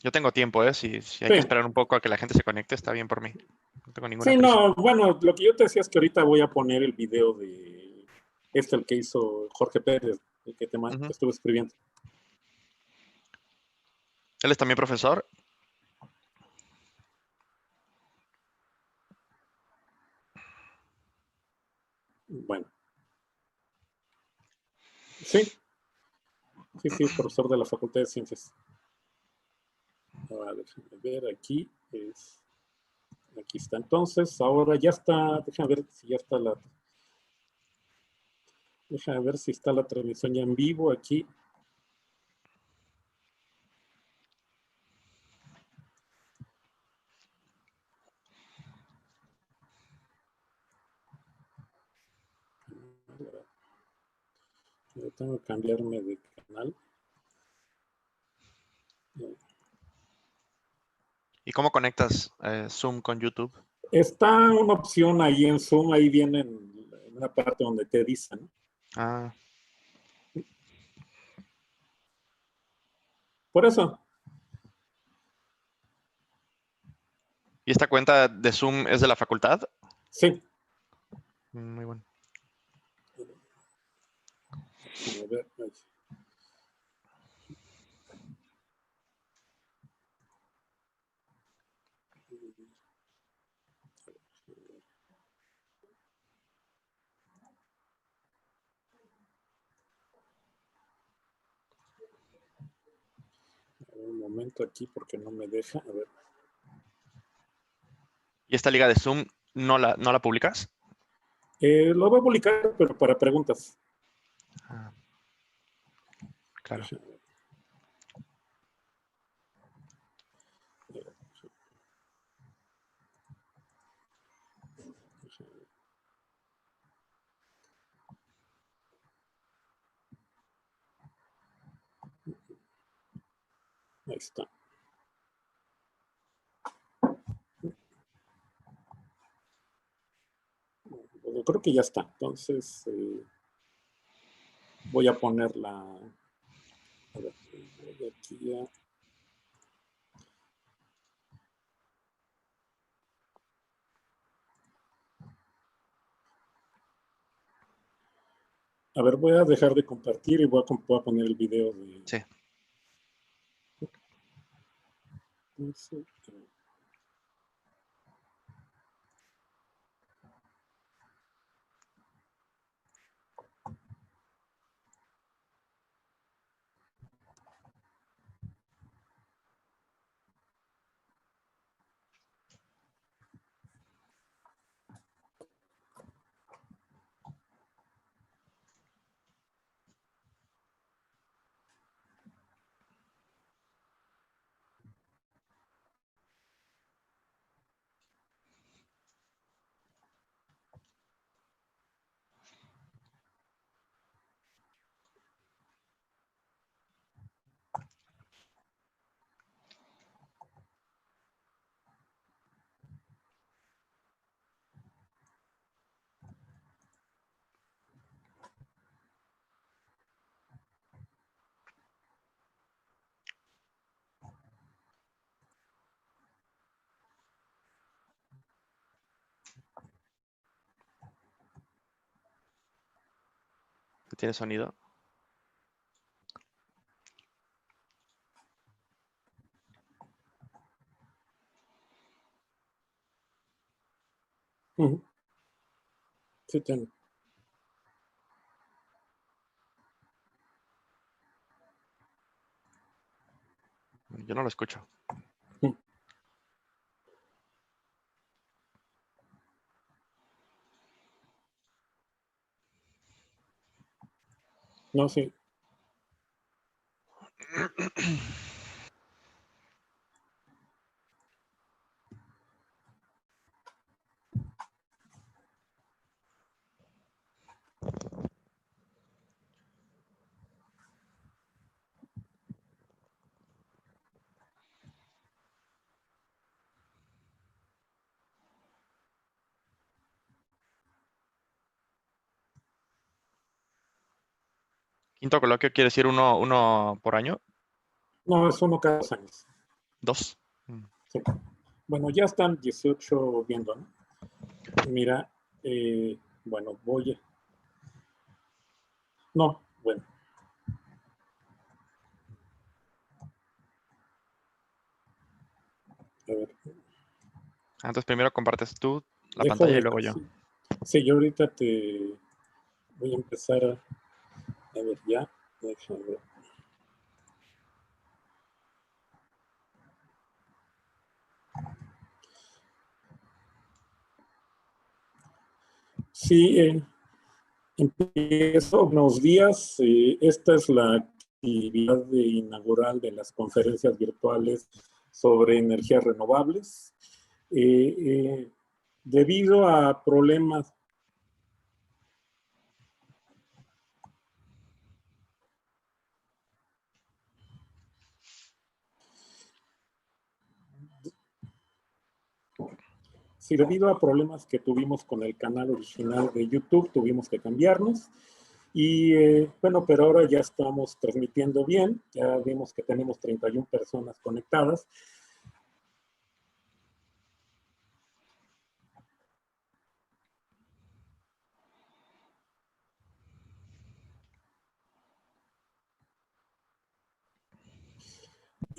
Yo tengo tiempo, ¿eh? Si hay que Sí, esperar un poco a que la gente se conecte, está bien por mí. No tengo ninguna sí, prisa. no, bueno, lo que yo te decía es que ahorita voy a poner el video de el que hizo Jorge Pérez, el que te Ujú. estuve escribiendo. Él es también profesor. Bueno, sí, sí, sí, es profesor de la Facultad de Ciencias. Ahora, déjame ver, aquí está. Entonces, ahora ya está, déjame ver si ya está déjame ver si está la transmisión ya en vivo aquí. Yo tengo que cambiarme de canal. ¿Y cómo conectas Zoom con YouTube? Está una opción ahí en Zoom, ahí viene en una parte donde te dicen. Ah, Por eso, ¿y esta cuenta de Zoom es de la facultad? sí. Muy bueno. Déjame ver. Un momento aquí porque no me deja. A ver. ¿Y esta liga de Zoom no la publicas? Lo voy a publicar, pero para preguntas. Ah, claro. Ahí está. Bueno, creo que ya está. Entonces, voy a ponerla. A ver, voy aquí a ver, voy a dejar de compartir y voy a poner el video de. Sí. ¿Tiene sonido? Ujú. Sí, tengo. Yo no lo escucho. Ujú. No, sí. Quinto coloquio quiere decir uno por año. No, es uno cada 2 años. 2. Sí. Bueno, ya están 18 viendo, ¿no? Mira, bueno, voy a... No, bueno. A ver, Entonces primero compartes tú la dejo pantalla y de... luego yo. Sí, sí, yo ahorita te voy a empezar a ver ya. Déjame ver. Sí, empiezo unos días. Esta es la actividad inaugural de las conferencias virtuales sobre energías renovables. Debido a problemas. Sí, debido a problemas que tuvimos con el canal original de YouTube, tuvimos que cambiarnos. Y bueno, pero ahora ya estamos transmitiendo bien. Ya vimos que tenemos 31 personas conectadas.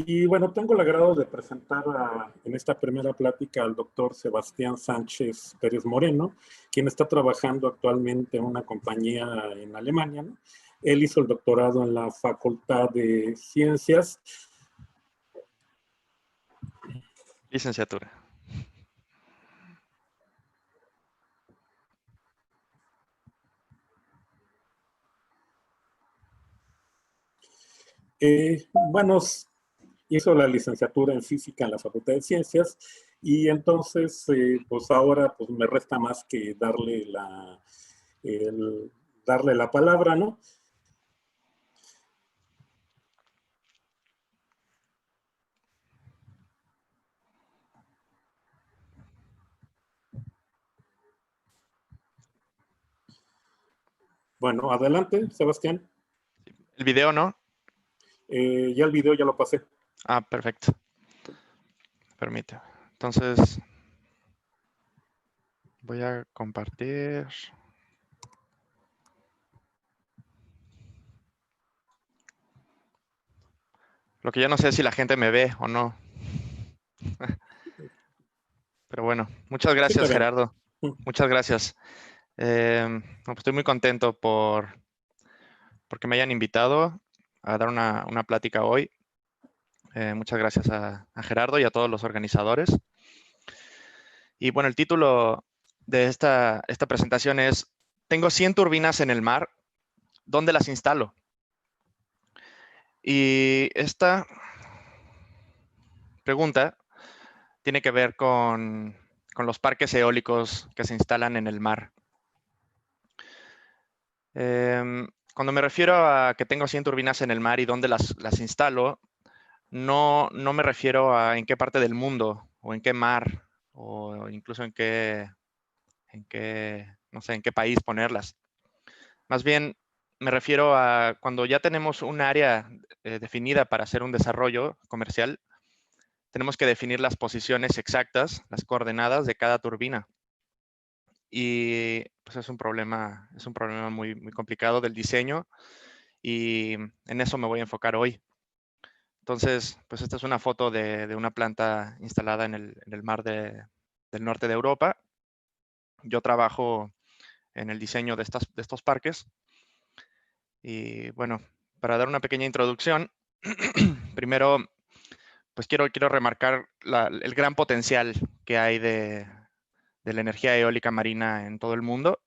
Y bueno, tengo el agrado de presentar en esta primera plática al doctor Sebastián Sánchez Pérez Moreno, quien está trabajando actualmente en una compañía en Alemania, ¿no? Él hizo el doctorado en la Facultad de Ciencias. Licenciatura. Bueno, hizo la licenciatura en física en la Facultad de Ciencias y entonces, pues ahora pues me resta más que darle la palabra, ¿no? Bueno, adelante, Sebastián. El video, ¿no? Ya el video ya lo pasé. Ah, perfecto. Permíteme. Entonces, voy a compartir. Lo que ya no sé es si la gente me ve o no. Pero bueno, muchas Sí te gracias, ven. Gerardo. Muchas gracias. Pues estoy muy contento porque me hayan invitado a dar una plática hoy. Muchas gracias a Gerardo y a todos los organizadores. Y bueno, el título de esta presentación es: tengo 100 turbinas en el mar, ¿dónde las instalo? Y esta pregunta tiene que ver con los parques eólicos que se instalan en el mar. Cuando me refiero a que tengo 100 turbinas en el mar y dónde las instalo, no me refiero a en qué parte del mundo o en qué mar o incluso no sé, en qué país ponerlas. Más bien me refiero a cuando ya tenemos un área definida para hacer un desarrollo comercial, tenemos que definir las posiciones exactas, las coordenadas de cada turbina. Y pues es un problema muy, muy complicado del diseño y en eso me voy a enfocar hoy. Entonces, pues esta es una foto de una planta instalada en el mar del norte de Europa. Yo trabajo en el diseño de estos parques. Y bueno, para dar una pequeña introducción, primero, pues quiero remarcar el gran potencial que hay de la energía eólica marina en todo el mundo.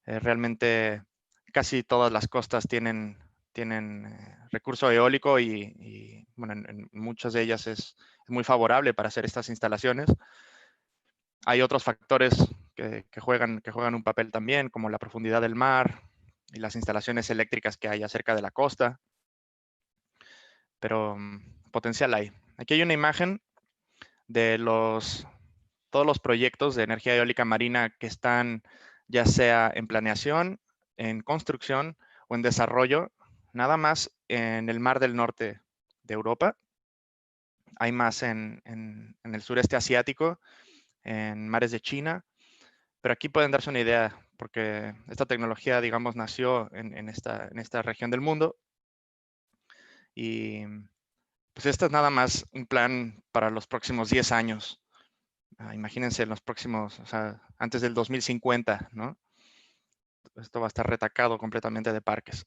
Realmente casi todas las costas tienen recurso eólico y bueno, en muchas de ellas es muy favorable para hacer estas instalaciones. Hay otros factores que juegan un papel también, como la profundidad del mar y las instalaciones eléctricas que hay cerca de la costa, pero potencial hay. Aquí hay una imagen de todos los proyectos de energía eólica marina que están ya sea en planeación, en construcción o en desarrollo, nada más en el mar del norte de Europa. hay más en el sureste asiático, en mares de China, pero aquí pueden darse una idea, porque esta tecnología, digamos, nació en esta región del mundo, y pues este es nada más un plan para los próximos 10 años. Imagínense en los próximos, o sea, antes del 2050, ¿no? Esto va a estar retacado completamente de parques.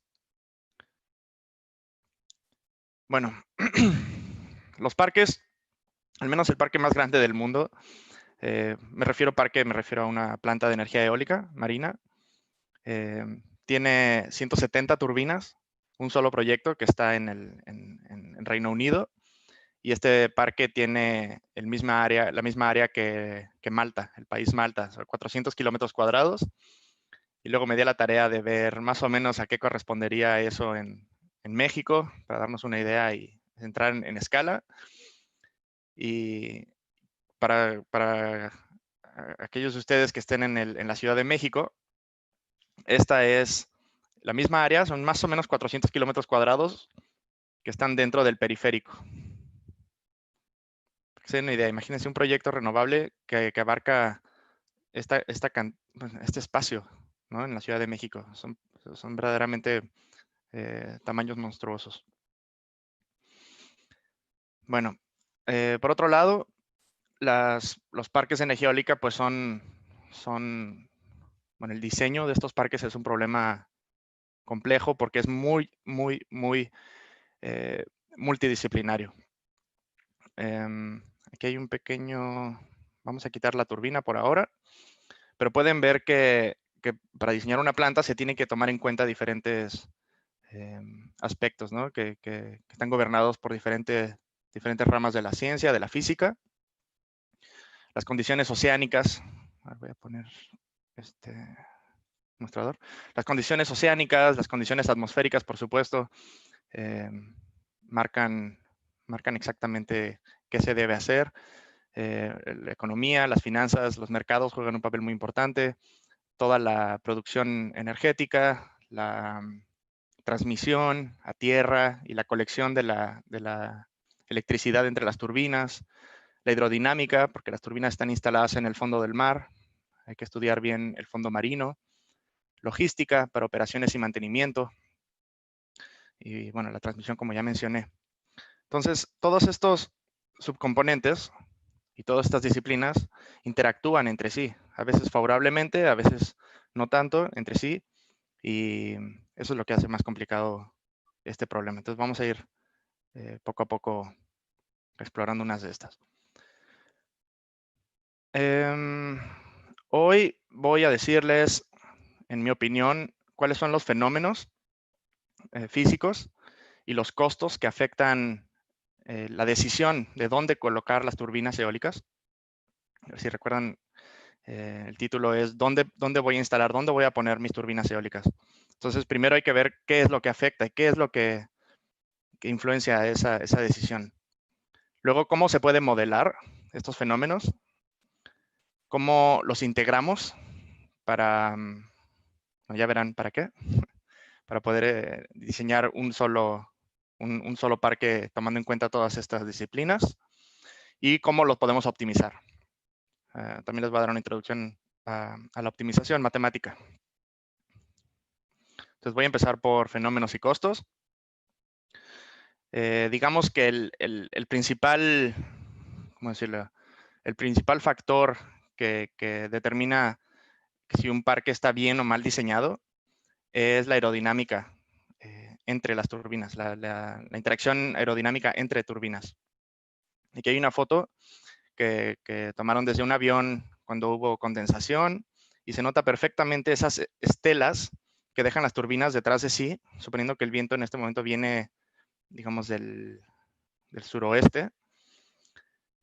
Bueno, los parques, al menos el parque más grande del mundo, me refiero a una planta de energía eólica marina. Tiene 170 turbinas, un solo proyecto que está en Reino Unido, y este parque tiene la misma área que Malta, el país Malta, 400 kilómetros cuadrados. Y luego me di a la tarea de ver más o menos a qué correspondería eso en México, para darnos una idea y entrar en escala. Y para aquellos de ustedes que estén en la Ciudad de México, esta es la misma área, son más o menos 400 kilómetros cuadrados que están dentro del periférico. Para que se den una idea, imagínense un proyecto renovable que abarca este espacio, ¿no? En la Ciudad de México. Son verdaderamente tamaños monstruosos. Bueno, por otro lado, los parques de energía eólica pues son, bueno, el diseño de estos parques es un problema complejo porque es muy multidisciplinario. Aquí hay un pequeño, vamos a quitar la turbina por ahora, pero pueden ver que para diseñar una planta se tiene que tomar en cuenta diferentes aspectos, ¿no? que están gobernados por diferentes ramas de la ciencia, de la física. Las condiciones oceánicas, voy a poner este mostrador. Las condiciones oceánicas, las condiciones atmosféricas, por supuesto, marcan exactamente qué se debe hacer. La economía, las finanzas, los mercados juegan un papel muy importante. Toda la producción energética, la transmisión a tierra y la colección de la electricidad entre las turbinas. La hidrodinámica, porque las turbinas están instaladas en el fondo del mar. Hay que estudiar bien el fondo marino. Logística para operaciones y mantenimiento. Y bueno, la transmisión, como ya mencioné. Entonces, todos estos subcomponentes y todas estas disciplinas interactúan entre sí, a veces favorablemente, a veces no tanto entre sí, y eso es lo que hace más complicado este problema. Entonces, vamos a ir poco a poco explorando unas de estas. Hoy voy a decirles, en mi opinión, cuáles son los fenómenos físicos y los costos que afectan la decisión de dónde colocar las turbinas eólicas. A ver si recuerdan, el título es ¿dónde voy a instalar, dónde voy a poner mis turbinas eólicas? Entonces, primero hay que ver qué es lo que afecta, qué es lo que influencia esa decisión. Luego, cómo se puede modelar estos fenómenos, cómo los integramos para, ya verán para qué, para poder diseñar un solo parque tomando en cuenta todas estas disciplinas, y cómo los podemos optimizar. También les voy a dar una introducción a la optimización matemática. Entonces voy a empezar por fenómenos y costos. Digamos que el principal, ¿cómo decirlo? El principal factor que determina si un parque está bien o mal diseñado es la aerodinámica entre las turbinas, la interacción aerodinámica entre turbinas. Aquí hay una foto que tomaron desde un avión cuando hubo condensación, y se nota perfectamente esas estelas que dejan las turbinas detrás de sí, suponiendo que el viento en este momento viene, digamos, del suroeste.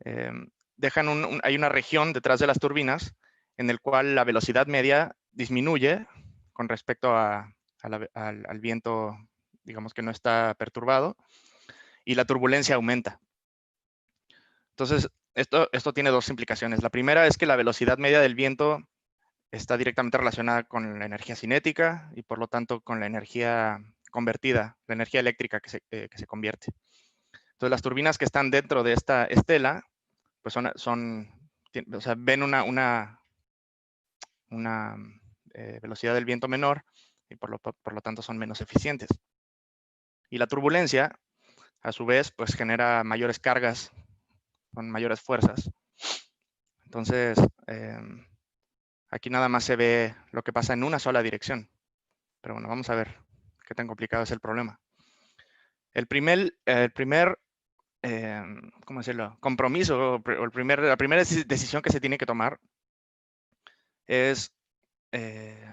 Hay una región detrás de las turbinas en el cual la velocidad media disminuye con respecto al viento, digamos, que no está perturbado, y la turbulencia aumenta. Entonces, esto tiene dos implicaciones. La primera es que la velocidad media del viento está directamente relacionada con la energía cinética y por lo tanto con la energía convertida, la energía eléctrica que se convierte. Entonces, las turbinas que están dentro de esta estela, pues o sea, ven una velocidad del viento menor y por lo tanto son menos eficientes. Y la turbulencia, a su vez, pues genera mayores cargas con mayores fuerzas. Entonces, aquí nada más se ve lo que pasa en una sola dirección. Pero bueno, vamos a ver qué tan complicado es el problema. El primer ¿cómo decirlo? Compromiso, o la primera decisión que se tiene que tomar es que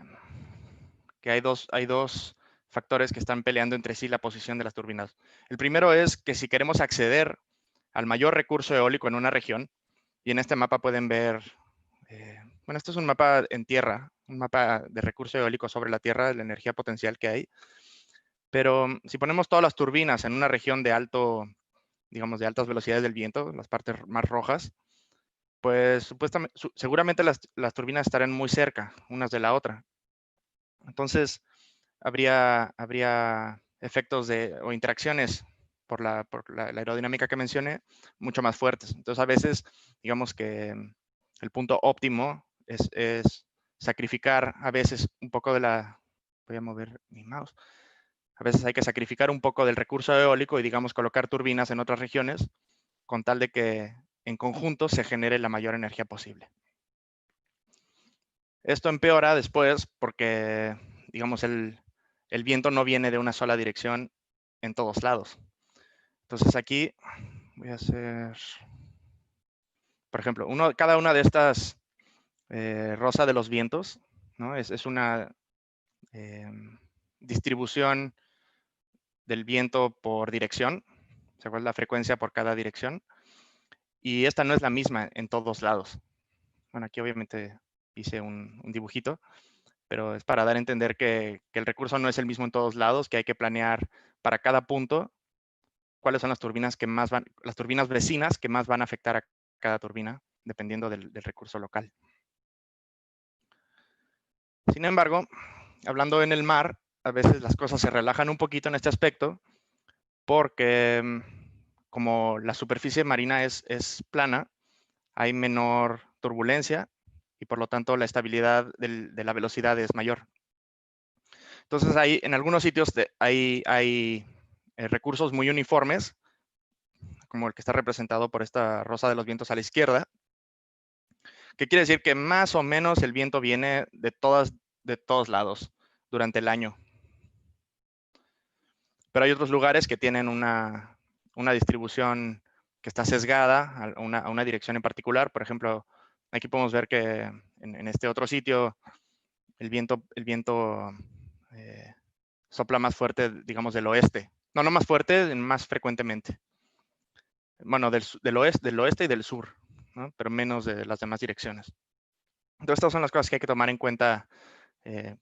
hay dos factores que están peleando entre sí la posición de las turbinas. El primero es que si queremos acceder al mayor recurso eólico en una región, y en este mapa pueden ver, bueno, esto es un mapa en tierra, un mapa de recurso eólico sobre la tierra, de la energía potencial que hay. Pero si ponemos todas las turbinas en una región de digamos, de altas velocidades del viento, las partes más rojas, pues seguramente las turbinas estarán muy cerca unas de la otra. Entonces, habría efectos o interacciones por la aerodinámica que mencioné, mucho más fuertes. Entonces, a veces, digamos que el punto óptimo es sacrificar a veces un poco voy a mover mi mouse. A veces hay que sacrificar un poco del recurso eólico y, digamos, colocar turbinas en otras regiones con tal de que en conjunto se genere la mayor energía posible. Esto empeora después porque, digamos, el viento no viene de una sola dirección en todos lados. Entonces aquí voy a hacer, por ejemplo, cada una de estas rosa de los vientos, ¿no? Es una distribución del viento por dirección, o sea, cuál es la frecuencia por cada dirección, y esta no es la misma en todos lados. Bueno, aquí obviamente hice un dibujito, pero es para dar a entender que el recurso no es el mismo en todos lados, que hay que planear para cada punto cuáles son las turbinas las turbinas vecinas que más van a afectar a cada turbina, dependiendo del recurso local. Sin embargo, hablando en el mar, a veces las cosas se relajan un poquito en este aspecto, porque como la superficie marina es plana, hay menor turbulencia y por lo tanto la estabilidad de la velocidad es mayor. Entonces, en algunos sitios hay recursos muy uniformes, como el que está representado por esta rosa de los vientos a la izquierda, que quiere decir que más o menos el viento viene de todos lados durante el año. Pero hay otros lugares que tienen una distribución que está sesgada a una dirección en particular. Por ejemplo, aquí podemos ver que en este otro sitio el viento sopla más fuerte, digamos, del oeste. No más fuerte, más frecuentemente. Bueno, del oeste y del sur, ¿no? Pero menos de las demás direcciones. Entonces, estas son las cosas que hay que tomar en cuenta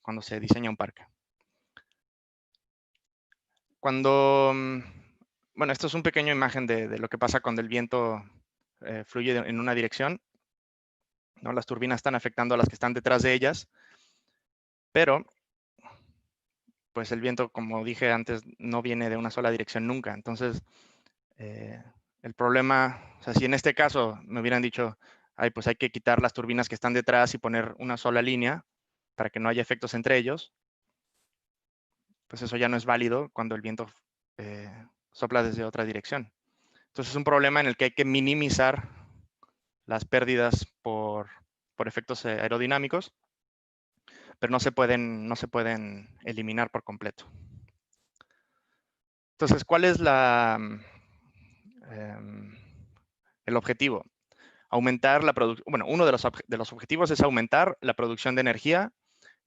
cuando se diseña un parque. Bueno, esto es una pequeña imagen de lo que pasa cuando el viento fluye en una dirección, ¿no? Las turbinas están afectando a las que están detrás de ellas, pero pues el viento, como dije antes, no viene de una sola dirección nunca. Entonces, el problema, o sea, si en este caso me hubieran dicho, pues hay que quitar las turbinas que están detrás y poner una sola línea para que no haya efectos entre ellos, pues eso ya no es válido cuando el viento sopla desde otra dirección. Entonces es un problema en el que hay que minimizar las pérdidas por efectos aerodinámicos, pero no se pueden eliminar por completo. Entonces, ¿cuál es el objetivo? Aumentar la producción. Bueno, uno de los objetivos es aumentar la producción de energía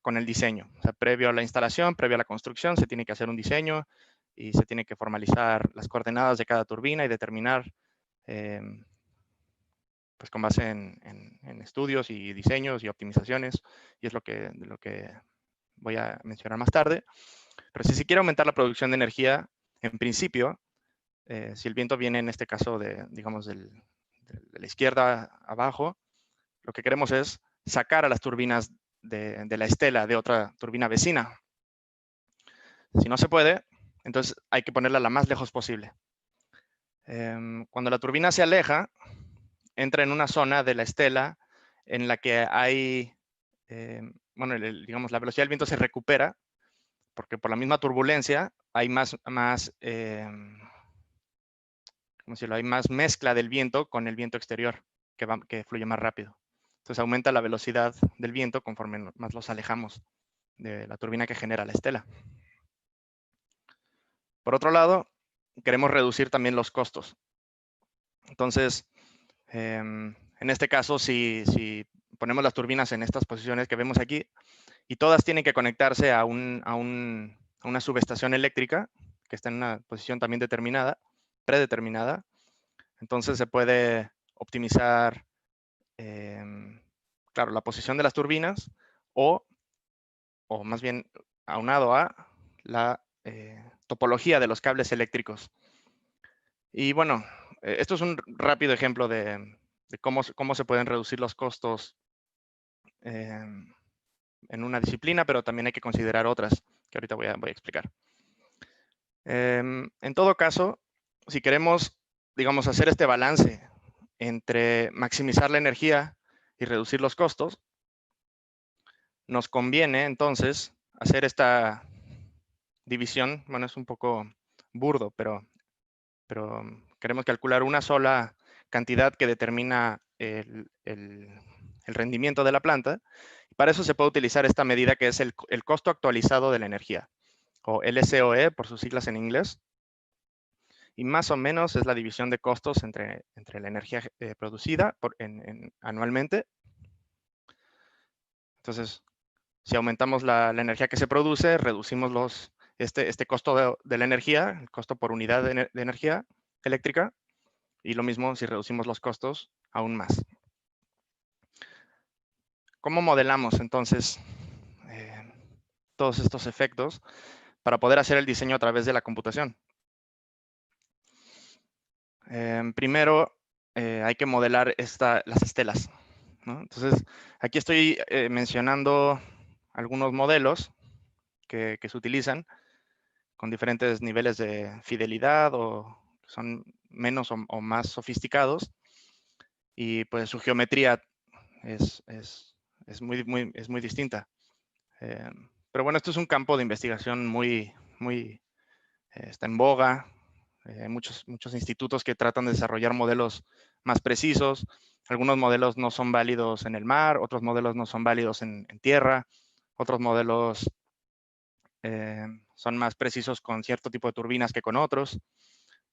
con el diseño. O sea, previo a la instalación, previo a la construcción, se tiene que hacer un diseño y se tiene que formalizar las coordenadas de cada turbina y determinar, pues con base en estudios y diseños y optimizaciones, y es lo que voy a mencionar más tarde. Pero si se quiere aumentar la producción de energía, en principio, si el viento viene en este caso digamos, de la izquierda abajo, lo que queremos es sacar a las turbinas de la estela de otra turbina vecina. Si no se puede, entonces hay que ponerla la más lejos posible. Cuando la turbina se aleja, entra en una zona de la estela en la que hay, bueno, digamos, la velocidad del viento se recupera, porque por la misma turbulencia hay ¿cómo decirlo? Hay más mezcla del viento con el viento exterior, que fluye más rápido. Entonces aumenta la velocidad del viento conforme más los alejamos de la turbina que genera la estela. Por otro lado, queremos reducir también los costos. Entonces, en este caso, si ponemos las turbinas en estas posiciones que vemos aquí, y todas tienen que conectarse a una subestación eléctrica, que está en una posición también predeterminada, entonces se puede optimizar, claro, la posición de las turbinas o más bien aunado a la topología de los cables eléctricos. Y bueno, esto es un rápido ejemplo de cómo se pueden reducir los costos en una disciplina, pero también hay que considerar otras que ahorita voy a explicar. En todo caso, si queremos, digamos, hacer este balance entre maximizar la energía y reducir los costos, nos conviene entonces hacer esta división. Bueno, es un poco burdo, pero queremos calcular una sola cantidad que determina el rendimiento de la planta. Para eso se puede utilizar esta medida que es el costo actualizado de la energía, o LCOE por sus siglas en inglés. Y más o menos es la división de costos entre la energía producida anualmente. Entonces, si aumentamos la energía que se produce, reducimos este costo de la energía, el costo por unidad de energía eléctrica, y lo mismo si reducimos los costos aún más. ¿Cómo modelamos entonces todos estos efectos para poder hacer el diseño a través de la computación? Primero, hay que modelar las estelas, ¿no? Entonces, aquí estoy mencionando algunos modelos que se utilizan con diferentes niveles de fidelidad o son menos o más sofisticados, y pues su geometría es muy distinta. Pero bueno, esto es un campo de investigación muy está en boga. Hay muchos institutos que tratan de desarrollar modelos más precisos. Algunos modelos no son válidos en el mar, otros modelos no son válidos en tierra, otros modelos son más precisos con cierto tipo de turbinas que con otros.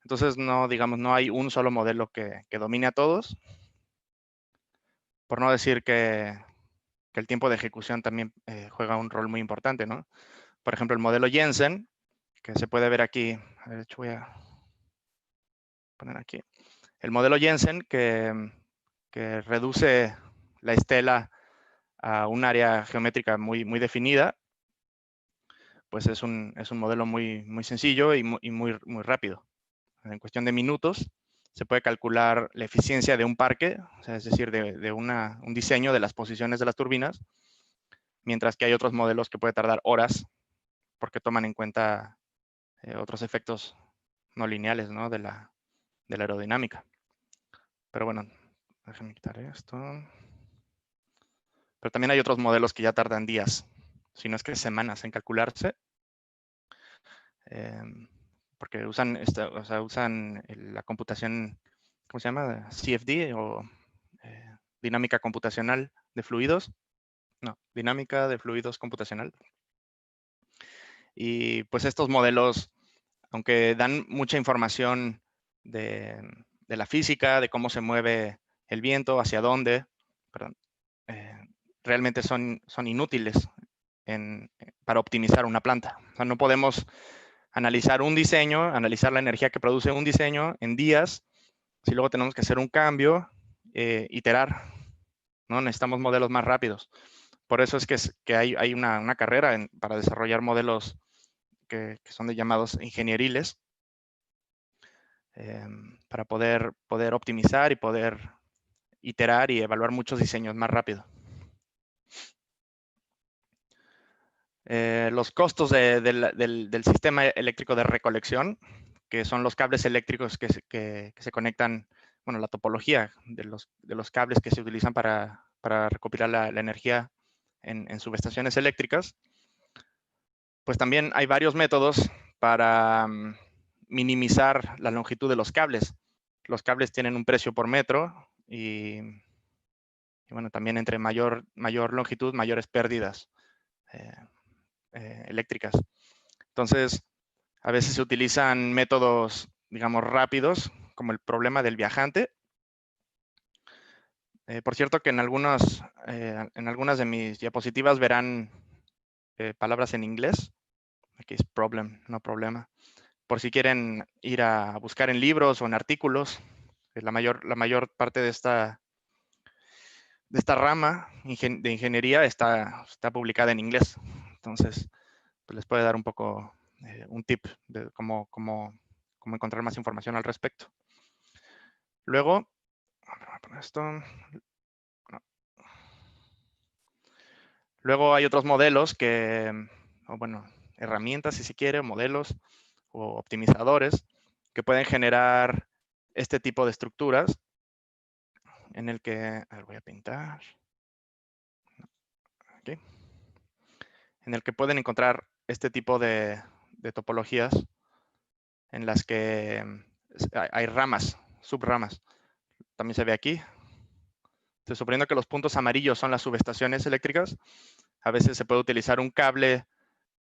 Entonces, no hay un solo modelo que domine a todos. Por no decir que el tiempo de ejecución también juega un rol muy importante, ¿no? Por ejemplo, el modelo Jensen, que se puede ver aquí. De hecho, voy a poner aquí. El modelo Jensen, que reduce la estela a un área geométrica muy definida, pues es un modelo muy sencillo y muy rápido. En cuestión de minutos se puede calcular la eficiencia de un parque, o sea, es decir, de un diseño de las posiciones de las turbinas, mientras que hay otros modelos que puede tardar horas porque toman en cuenta otros efectos no lineales, ¿no? de la aerodinámica. Pero bueno, déjame quitar esto. Pero también hay otros modelos que ya tardan días, si no es que semanas en calcularse, porque usan la computación, ¿cómo se llama? CFD o dinámica computacional de fluidos. No, dinámica de fluidos computacional. Y pues estos modelos, aunque dan mucha información de la física, de cómo se mueve el viento, hacia dónde, perdón, realmente son inútiles para optimizar una planta. O sea, no podemos analizar un diseño, analizar la energía que produce un diseño en días, si luego tenemos que hacer un cambio, iterar, ¿no? Necesitamos modelos más rápidos. Por eso es que hay una carrera para desarrollar modelos que son llamados ingenieriles, para poder optimizar y poder iterar y evaluar muchos diseños más rápido. Los costos del sistema eléctrico de recolección, que son los cables eléctricos que se conectan, bueno, la topología de los cables que se utilizan para recopilar la energía en subestaciones eléctricas, pues también hay varios métodos para minimizar la longitud de los cables. Los cables tienen un precio por metro y bueno, también entre mayor longitud, mayores pérdidas eléctricas. Entonces, a veces se utilizan métodos, digamos, rápidos, como el problema del viajante. Por cierto, que en algunas de mis diapositivas verán palabras en inglés. Aquí es problem, no problema. Por si quieren ir a buscar en libros o en artículos, la mayor parte de esta rama de ingeniería está publicada en inglés. Entonces, pues les puede dar un poco un tip de cómo encontrar más información al respecto. Luego, voy a poner esto. No. Luego hay otros modelos o bueno, herramientas si se quiere, modelos o optimizadores que pueden generar este tipo de estructuras en el que, a ver, voy a pintar. Aquí. En el que pueden encontrar este tipo de topologías en las que hay ramas, subramas. También se ve aquí. Entonces, suponiendo que los puntos amarillos son las subestaciones eléctricas, a veces se puede utilizar un cable,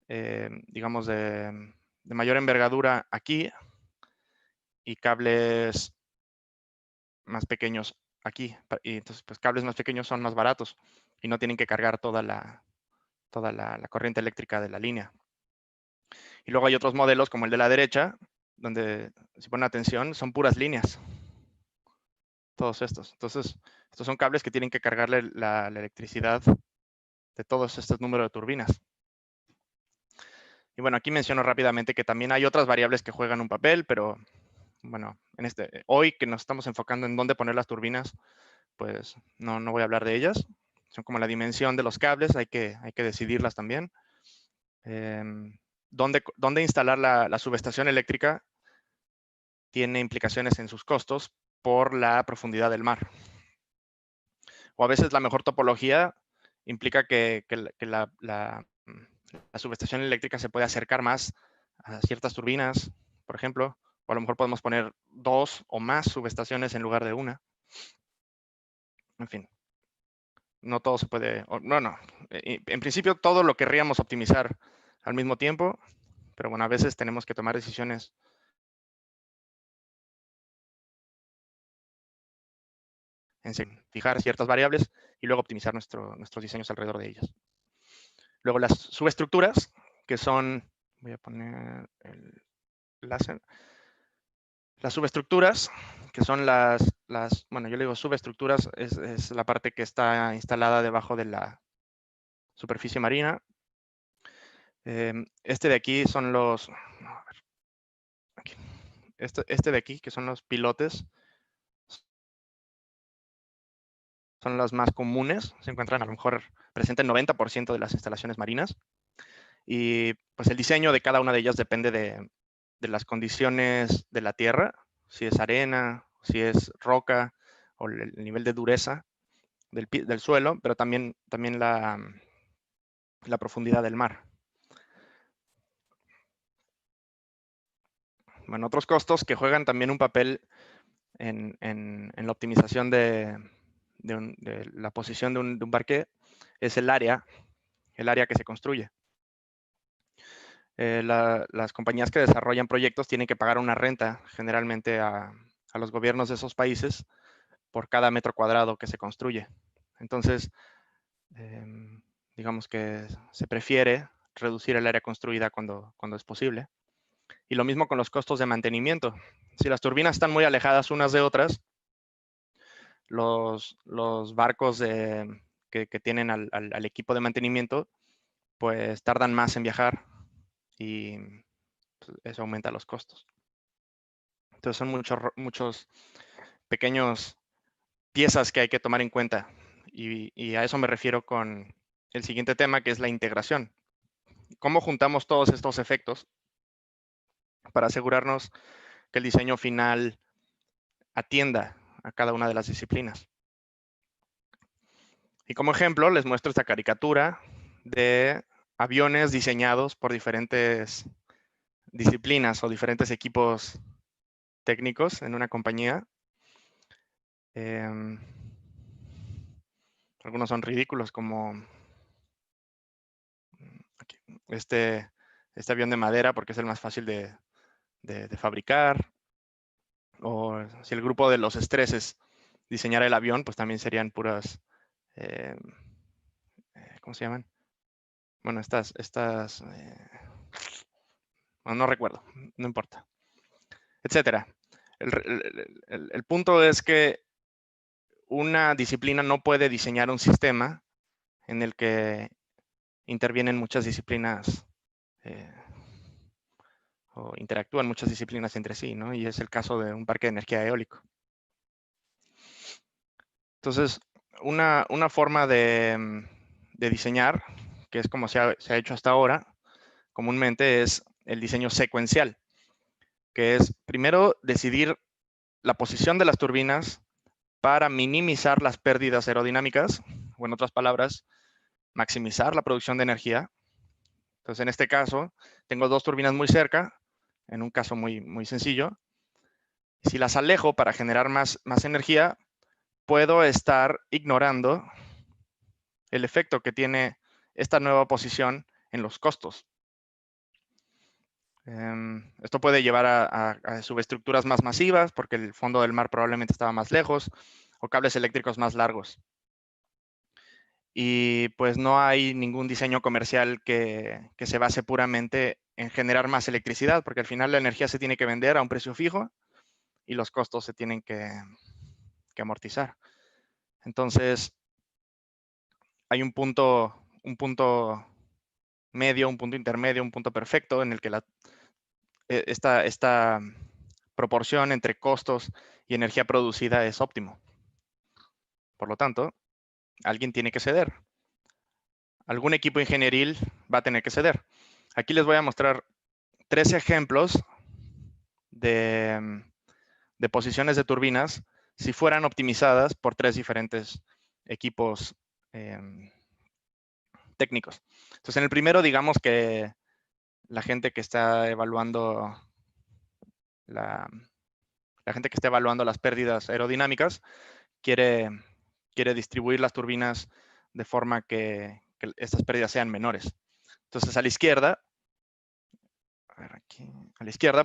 digamos, de mayor envergadura aquí y cables más pequeños aquí. Y entonces, pues cables más pequeños son más baratos y no tienen que cargar toda la corriente eléctrica de la línea. Y luego hay otros modelos como el de la derecha, donde, si ponen atención, son puras líneas. Todos estos. Entonces, estos son cables que tienen que cargarle la electricidad de todos estos números de turbinas. Y bueno, aquí menciono rápidamente que también hay otras variables que juegan un papel, pero bueno, hoy que nos estamos enfocando en dónde poner las turbinas, pues no voy a hablar de ellas. Son como la dimensión de los cables, hay que decidirlas también. Dónde instalar la subestación eléctrica tiene implicaciones en sus costos por la profundidad del mar. O a veces la mejor topología implica que la subestación eléctrica se puede acercar más a ciertas turbinas, por ejemplo, o a lo mejor podemos poner 2 o más subestaciones en lugar de una. En fin, no todo se puede, no. En principio todo lo querríamos optimizar al mismo tiempo, pero bueno, a veces tenemos que tomar decisiones en fijar ciertas variables y luego optimizar nuestros diseños alrededor de ellas. Luego las subestructuras, que son, voy a poner el láser. Las subestructuras, que son bueno, yo le digo subestructuras, es la parte que está instalada debajo de la superficie marina. Este de aquí son los, a ver, aquí. Este de aquí, que son los pilotes, son las más comunes, se encuentran a lo mejor presente el 90% de las instalaciones marinas. Y pues el diseño de cada una de ellas depende de las condiciones de la tierra, si es arena, si es roca o el nivel de dureza del suelo, pero también la profundidad del mar. Bueno, otros costos que juegan también un papel en la optimización de la posición de un parqué es el área que se construye. Las compañías que desarrollan proyectos tienen que pagar una renta generalmente a los gobiernos de esos países por cada metro cuadrado que se construye. Entonces, digamos que se prefiere reducir el área construida cuando es posible. Y lo mismo con los costos de mantenimiento. Si las turbinas están muy alejadas unas de otras, los barcos que tienen al equipo de mantenimiento, pues tardan más en viajar y pues, eso aumenta los costos. Entonces son muchos pequeños piezas que hay que tomar en cuenta. Y a eso me refiero con el siguiente tema, que es la integración. ¿Cómo juntamos todos estos efectos para asegurarnos que el diseño final atienda a cada una de las disciplinas. Y como ejemplo, les muestro esta caricatura de aviones diseñados por diferentes disciplinas o diferentes equipos técnicos en una compañía. Algunos son ridículos, como aquí, este avión de madera, porque es el más fácil de fabricar. O si el grupo de los estreses diseñara el avión, pues también serían puras, ¿cómo se llaman? Bueno, no recuerdo, no importa, etcétera. El punto es que una disciplina no puede diseñar un sistema en el que intervienen muchas disciplinas o interactúan muchas disciplinas entre sí, ¿no? Y es el caso de un parque de energía eólico. Entonces, una forma de diseñar, que es como se ha hecho hasta ahora, comúnmente es el diseño secuencial, que es primero decidir la posición de las turbinas para minimizar las pérdidas aerodinámicas, o en otras palabras, maximizar la producción de energía. Entonces, en este caso, tengo dos turbinas muy cerca, en un caso muy sencillo. Si las alejo para generar más energía, puedo estar ignorando el efecto que tiene esta nueva posición en los costos. Esto puede llevar a subestructuras más masivas, porque el fondo del mar probablemente estaba más lejos, o cables eléctricos más largos. Y pues no hay ningún diseño comercial que se base puramente en generar más electricidad, porque al final la energía se tiene que vender a un precio fijo y los costos se tienen que amortizar. Entonces, hay un punto medio, un punto intermedio, un punto perfecto en el que esta proporción entre costos y energía producida es óptimo. Por lo tanto, alguien tiene que ceder. Algún equipo ingenieril va a tener que ceder. Aquí les voy a mostrar 3 ejemplos de posiciones de turbinas si fueran optimizadas por 3 diferentes equipos técnicos. Entonces, en el primero, digamos que la gente que está evaluando las pérdidas aerodinámicas quiere distribuir las turbinas de forma que estas pérdidas sean menores. Entonces, a la izquierda,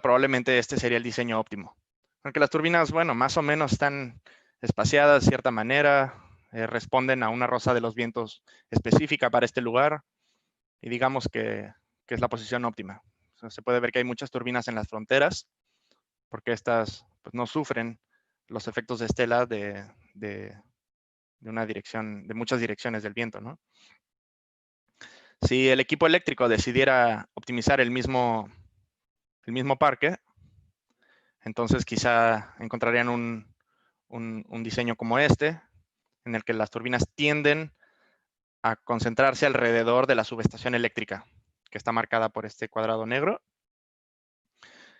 probablemente este sería el diseño óptimo. Aunque las turbinas, bueno, más o menos están espaciadas de cierta manera, responden a una rosa de los vientos específica para este lugar, y digamos que es la posición óptima. O sea, se puede ver que hay muchas turbinas en las fronteras, porque estas pues, no sufren los efectos de estela de una dirección, de muchas direcciones del viento, ¿no? Si el equipo eléctrico decidiera optimizar el mismo parque, entonces quizá encontrarían un diseño como este, en el que las turbinas tienden a concentrarse alrededor de la subestación eléctrica, que está marcada por este cuadrado negro.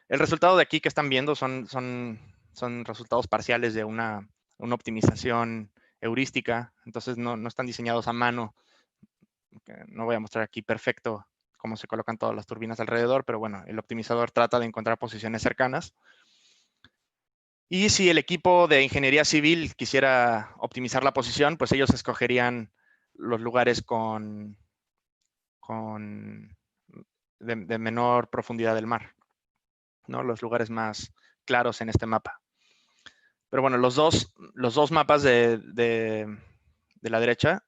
El resultado de aquí que están viendo son resultados parciales de una optimización heurística, entonces no están diseñados a mano. No voy a mostrar aquí perfecto cómo se colocan todas las turbinas alrededor, pero bueno, el optimizador trata de encontrar posiciones cercanas. Y si el equipo de ingeniería civil quisiera optimizar la posición, pues ellos escogerían los lugares de menor profundidad del mar, ¿no? Los lugares más claros en este mapa. Pero bueno, los dos mapas de la derecha,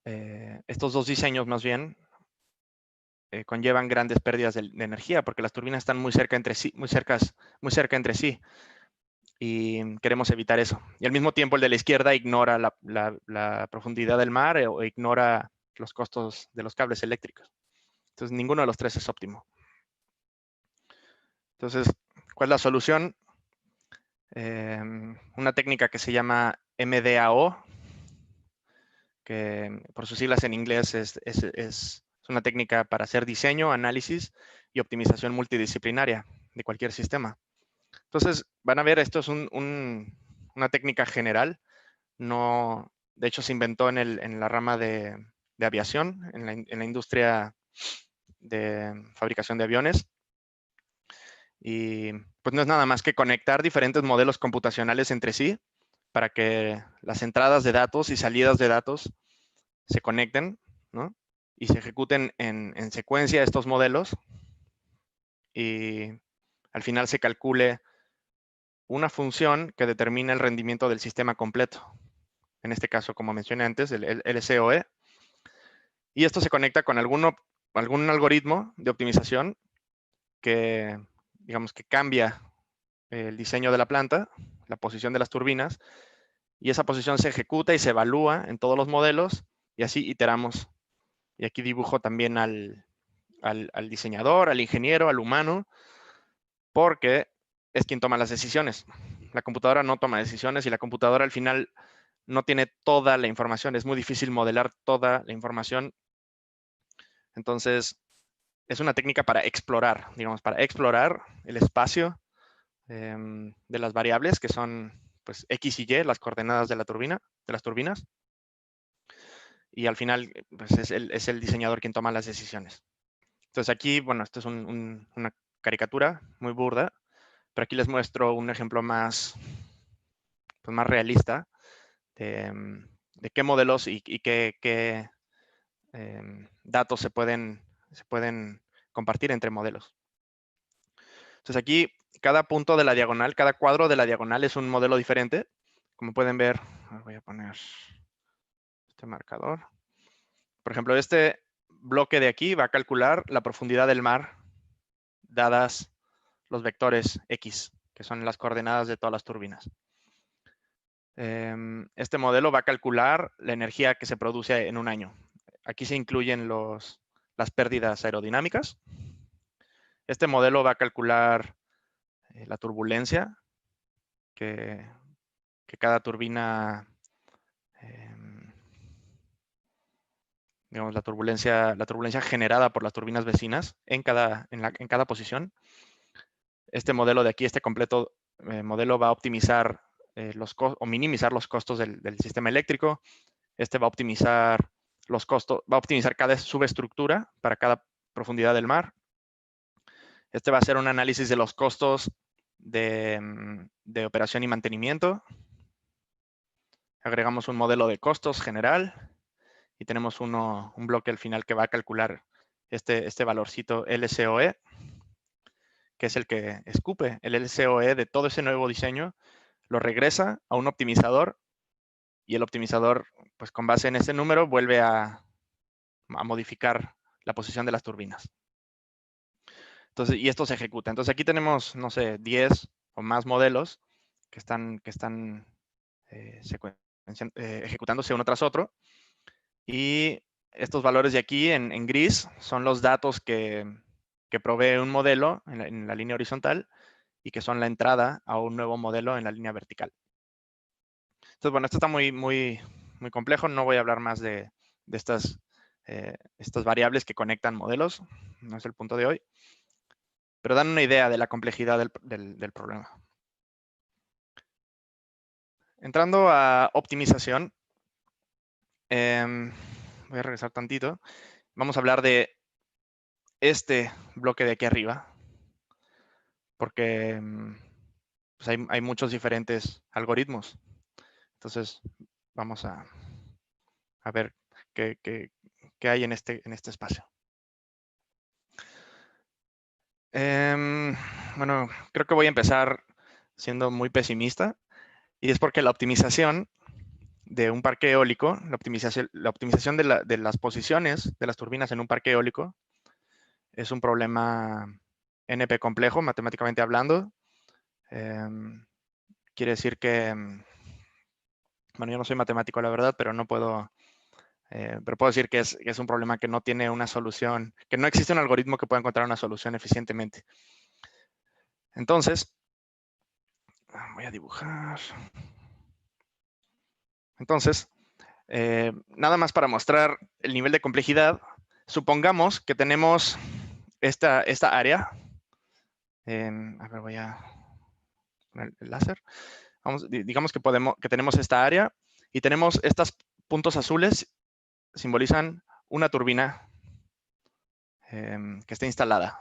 estos dos diseños más bien, conllevan grandes pérdidas de energía, porque las turbinas están muy cerca entre sí, y queremos evitar eso. Y al mismo tiempo el de la izquierda ignora la profundidad del mar o ignora los costos de los cables eléctricos. Entonces, ninguno de los tres es óptimo. Entonces, ¿cuál es la solución? Una técnica que se llama MDAO, que por sus siglas en inglés es una técnica para hacer diseño, análisis y optimización multidisciplinaria de cualquier sistema. Entonces, van a ver, esto es una técnica general. No, de hecho, se inventó en la rama de aviación, en la industria de fabricación de aviones. Y pues no es nada más que conectar diferentes modelos computacionales entre sí para que las entradas de datos y salidas de datos se conecten, ¿no? Y se ejecuten en secuencia estos modelos y al final se calcule una función que determina el rendimiento del sistema completo. En este caso, como mencioné antes, el LCOE. Y esto se conecta con algún algoritmo de optimización que, digamos, que cambia el diseño de la planta, la posición de las turbinas, y esa posición se ejecuta y se evalúa en todos los modelos, y así iteramos. Y aquí dibujo también al diseñador, al ingeniero, al humano, porque es quien toma las decisiones. La computadora no toma decisiones y la computadora al final no tiene toda la información. Es muy difícil modelar toda la información. Entonces, es una técnica para explorar, digamos, para explorar el espacio de las variables que son pues, X y Y, las coordenadas de la turbina, de las turbinas. Y al final pues, es el diseñador quien toma las decisiones. Entonces aquí, bueno, esto es una caricatura muy burda, pero aquí les muestro un ejemplo más, pues, más realista de qué modelos y qué datos se pueden compartir entre modelos. Entonces aquí, cada punto de la diagonal, cada cuadro de la diagonal es un modelo diferente. Como pueden ver, voy a poner este marcador. Por ejemplo, este bloque de aquí va a calcular la profundidad del mar dadas los vectores X, que son las coordenadas de todas las turbinas. Este modelo va a calcular la energía que se produce en un año. Aquí se incluyen las pérdidas aerodinámicas. Este modelo va a calcular la turbulencia que cada turbina, digamos, la turbulencia generada por las turbinas vecinas en cada posición. Este modelo de aquí, este completo modelo va a optimizar o minimizar los costos del sistema eléctrico. Este va a optimizar los costos, va a optimizar cada subestructura para cada profundidad del mar. Este va a hacer un análisis de los costos de operación y mantenimiento. Agregamos un modelo de costos general y tenemos un bloque al final que va a calcular este valorcito LCOE, que es el que escupe el LCOE de todo ese nuevo diseño, lo regresa a un optimizador y el optimizador, pues con base en ese número, vuelve a modificar la posición de las turbinas. Entonces, y esto se ejecuta. Entonces aquí tenemos, no sé, 10 o más modelos que están ejecutándose uno tras otro. Y estos valores de aquí en gris son los datos que provee un modelo en la línea horizontal y que son la entrada a un nuevo modelo en la línea vertical. Entonces, bueno, esto está muy, muy, muy complejo. No voy a hablar más de estas variables que conectan modelos. No es el punto de hoy. Pero dan una idea de la complejidad del problema. Entrando a optimización, voy a regresar tantito. Vamos a hablar de este bloque de aquí arriba, porque pues hay muchos diferentes algoritmos. Entonces, vamos a ver qué hay en este espacio. Bueno, creo que voy a empezar siendo muy pesimista, y es porque la optimización de un parque eólico, la optimización de las posiciones de las turbinas en un parque eólico es un problema NP complejo, matemáticamente hablando. Quiere decir que, bueno, yo no soy matemático, la verdad, pero no puedo, pero puedo decir que es un problema que no tiene una solución, que no existe un algoritmo que pueda encontrar una solución eficientemente. Entonces, voy a dibujar. Entonces, nada más para mostrar el nivel de complejidad, supongamos que tenemos esta área. A ver, voy a poner el láser. Digamos que tenemos esta área y tenemos estos puntos azules, simbolizan una turbina que está instalada,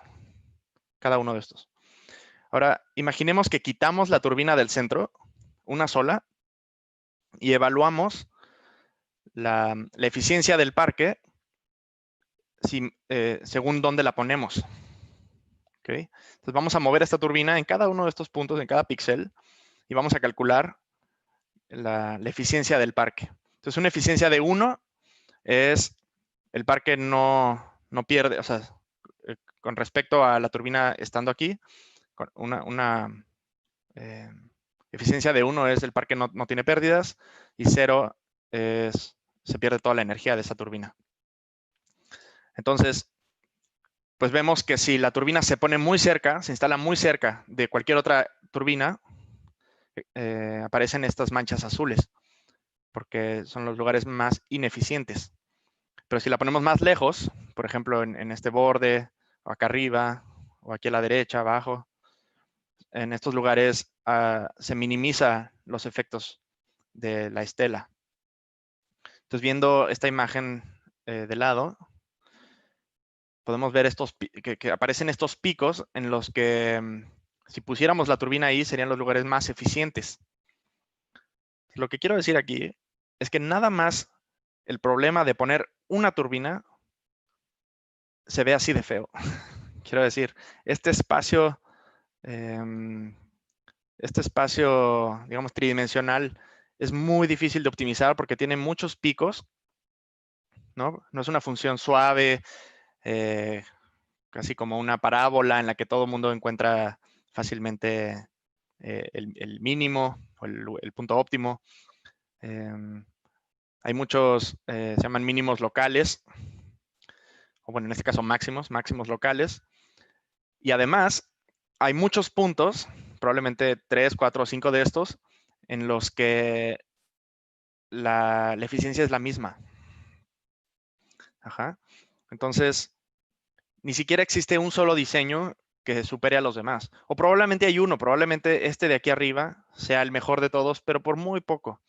cada uno de estos. Ahora, imaginemos que quitamos la turbina del centro, una sola, y evaluamos la eficiencia del parque según dónde la ponemos. ¿Okay? Entonces vamos a mover esta turbina en cada uno de estos puntos, en cada píxel, y vamos a calcular la eficiencia del parque. Entonces una eficiencia de 1 es el parque no pierde, o sea, con respecto a la turbina estando aquí, una eficiencia de 1 es el parque no tiene pérdidas, y 0 es se pierde toda la energía de esa turbina. Entonces, pues vemos que si la turbina se pone muy cerca, se instala muy cerca de cualquier otra turbina, aparecen estas manchas azules, porque son los lugares más ineficientes. Pero si la ponemos más lejos, por ejemplo, en este borde, o acá arriba, o aquí a la derecha, abajo, en estos lugares se minimiza los efectos de la estela. Entonces, viendo esta imagen de lado, podemos ver que aparecen estos picos en los que si pusiéramos la turbina ahí serían los lugares más eficientes. Lo que quiero decir aquí es que nada más el problema de poner una turbina se ve así de feo. Quiero decir, este espacio, digamos, tridimensional es muy difícil de optimizar porque tiene muchos picos, ¿no? No es una función suave, casi como una parábola en la que todo el mundo encuentra fácilmente el mínimo o el punto óptimo. Hay muchos, se llaman mínimos locales, o bueno, en este caso máximos locales. Y además, hay muchos puntos, probablemente 3, 4 o 5 de estos, en los que la eficiencia es la misma. Ajá. Entonces, ni siquiera existe un solo diseño que supere a los demás. O probablemente hay uno, probablemente este de aquí arriba sea el mejor de todos, pero por muy poco.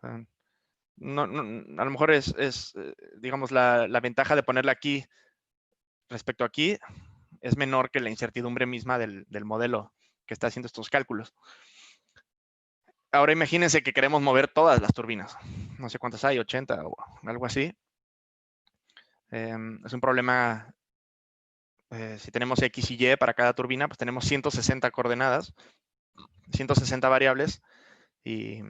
A lo mejor digamos, la ventaja de ponerla aquí respecto a aquí es menor que la incertidumbre misma del modelo que está haciendo estos cálculos. Ahora imagínense que queremos mover todas las turbinas. No sé cuántas hay, 80 o algo así. Es un problema. Si tenemos X y Y para cada turbina, pues tenemos 160 coordenadas, 160 variables, y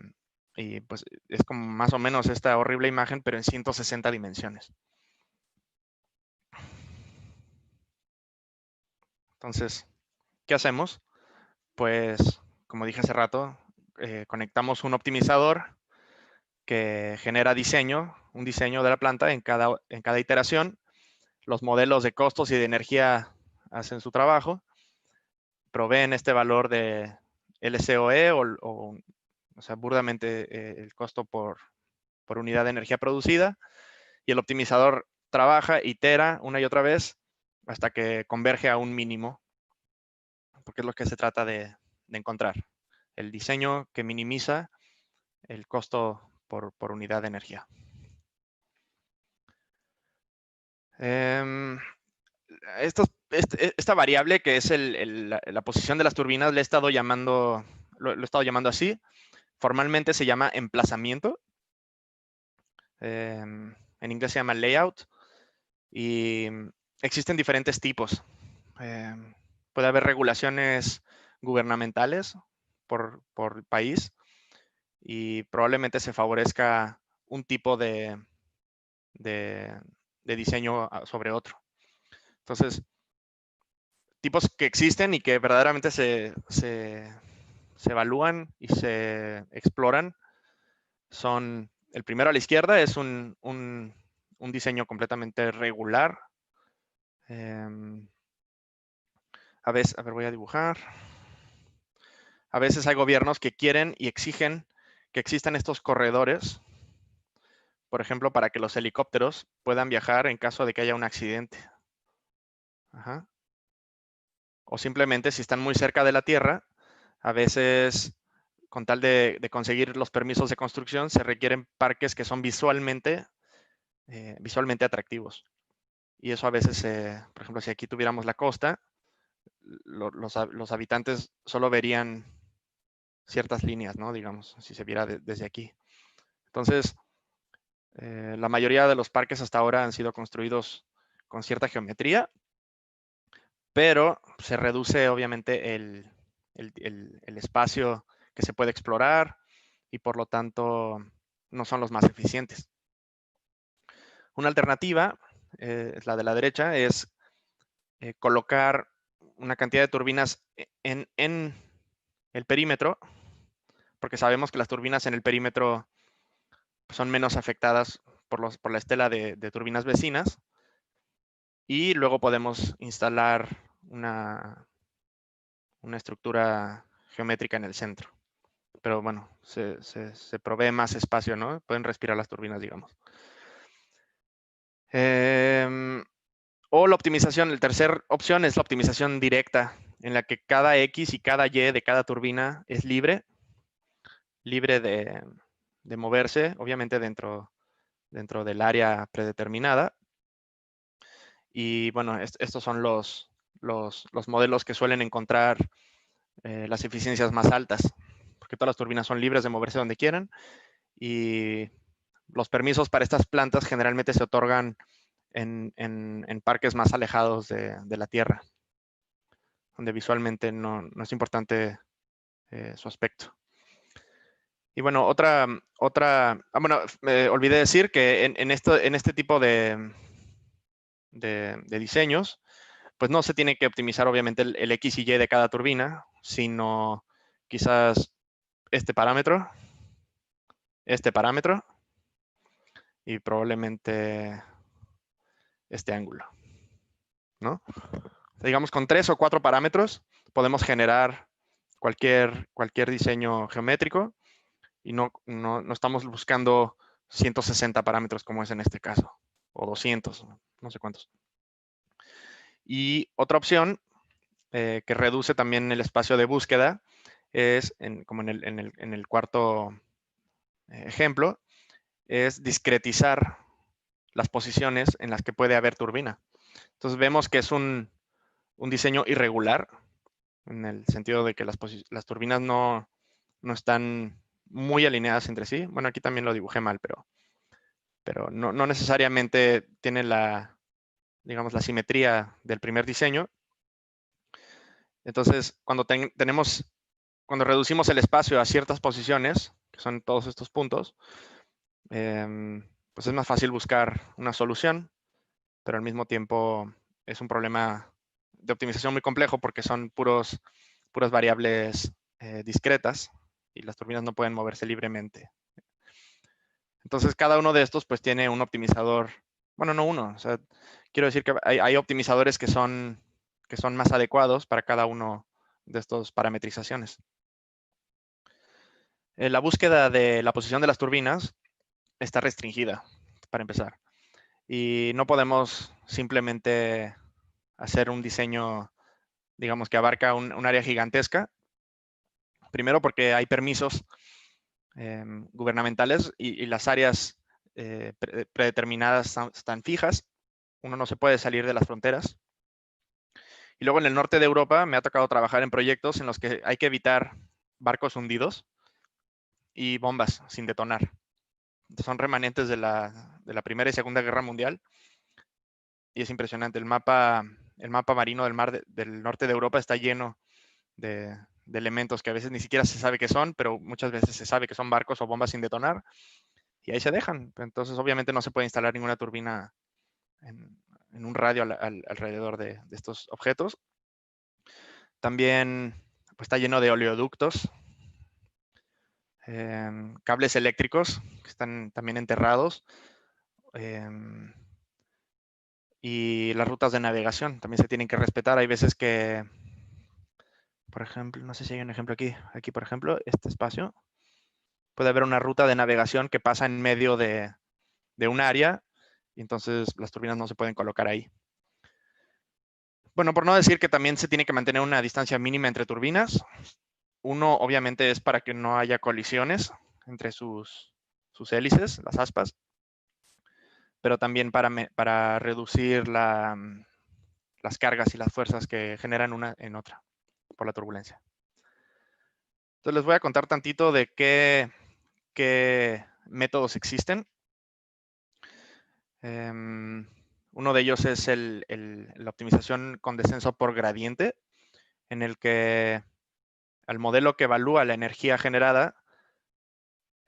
pues es como más o menos esta horrible imagen, pero en 160 dimensiones. Entonces, ¿qué hacemos? Pues, como dije hace rato, conectamos un optimizador que genera un diseño de la planta en cada iteración. Los modelos de costos y de energía hacen su trabajo, proveen este valor de LCOE o sea, burdamente el costo por unidad de energía producida, y el optimizador trabaja, itera una y otra vez hasta que converge a un mínimo, porque es lo que se trata de encontrar, el diseño que minimiza el costo por unidad de energía. Esta variable, que es la posición de las turbinas, lo he estado llamando así. Formalmente se llama emplazamiento. En inglés se llama layout. Y existen diferentes tipos. Puede haber regulaciones gubernamentales por país, y probablemente se favorezca un tipo de diseño sobre otro. Entonces, tipos que existen y que verdaderamente se evalúan y se exploran son: el primero a la izquierda es un diseño completamente regular. A ver, voy a dibujar. A veces hay gobiernos que quieren y exigen que existan estos corredores, por ejemplo, para que los helicópteros puedan viajar en caso de que haya un accidente. Ajá. O simplemente si están muy cerca de la Tierra, a veces con tal de conseguir los permisos de construcción se requieren parques que son visualmente atractivos. Y eso a veces, por ejemplo, si aquí tuviéramos la costa, los habitantes solo verían ciertas líneas, ¿no? Digamos, si se viera desde aquí. Entonces, la mayoría de los parques hasta ahora han sido construidos con cierta geometría, pero se reduce obviamente el espacio que se puede explorar y por lo tanto no son los más eficientes. Una alternativa, es la de la derecha, es colocar una cantidad de turbinas en el perímetro, porque sabemos que las turbinas en el perímetro son menos afectadas por la estela de turbinas vecinas, y luego podemos instalar una estructura geométrica en el centro. Pero bueno, se provee más espacio, ¿no? Pueden respirar las turbinas, digamos. O la optimización, la tercera opción es la optimización directa, en la que cada X y cada Y de cada turbina es libre de moverse, obviamente dentro del área predeterminada. Y bueno, estos son los modelos que suelen encontrar las eficiencias más altas, porque todas las turbinas son libres de moverse donde quieran, y los permisos para estas plantas generalmente se otorgan en parques más alejados de la Tierra, donde visualmente no es importante su aspecto. Y bueno, olvidé decir que en este tipo de diseños, pues no se tiene que optimizar obviamente el X y Y de cada turbina, sino quizás este parámetro y probablemente este ángulo, ¿no? Digamos, con 3 o 4 parámetros podemos generar cualquier diseño geométrico y no estamos buscando 160 parámetros como es en este caso, o 200, no sé cuántos. Y otra opción que reduce también el espacio de búsqueda es, como en el cuarto ejemplo, es discretizar las posiciones en las que puede haber turbina. Entonces vemos que es un diseño irregular, en el sentido de que las turbinas no están muy alineadas entre sí. Bueno, aquí también lo dibujé mal, pero no necesariamente tiene digamos, la simetría del primer diseño. Entonces, cuando reducimos el espacio a ciertas posiciones, que son todos estos puntos, pues es más fácil buscar una solución, pero al mismo tiempo es un problema de optimización muy complejo porque son puras variables discretas y las turbinas no pueden moverse libremente. Entonces, cada uno de estos pues tiene un optimizador, bueno, no uno, o sea, quiero decir que hay optimizadores que son más adecuados para cada uno de estas parametrizaciones. La búsqueda de la posición de las turbinas está restringida, para empezar. Y no podemos simplemente hacer un diseño, digamos, que abarca un área gigantesca. Primero porque hay permisos gubernamentales y las áreas predeterminadas están fijas. Uno no se puede salir de las fronteras. Y luego en el norte de Europa me ha tocado trabajar en proyectos en los que hay que evitar barcos hundidos y bombas sin detonar. Son remanentes de la Primera y Segunda Guerra Mundial. Y es impresionante. El mapa marino del mar del norte de Europa está lleno de elementos que a veces ni siquiera se sabe qué son, pero muchas veces se sabe que son barcos o bombas sin detonar. Y ahí se dejan. Entonces, obviamente, no se puede instalar ninguna turbina en un radio alrededor de estos objetos. También pues, está lleno de oleoductos, cables eléctricos que están también enterrados, y las rutas de navegación también se tienen que respetar. Hay veces que, por ejemplo, no sé si hay un ejemplo aquí por ejemplo, este espacio, puede haber una ruta de navegación que pasa en medio de un área y entonces las turbinas no se pueden colocar ahí. Bueno, por no decir que también se tiene que mantener una distancia mínima entre turbinas. Uno, obviamente, es para que no haya colisiones entre sus hélices, las aspas, pero también para reducir las cargas y las fuerzas que generan una en otra por la turbulencia. Entonces les voy a contar tantito de qué métodos existen. Uno de ellos es la optimización con descenso por gradiente, en el que al modelo que evalúa la energía generada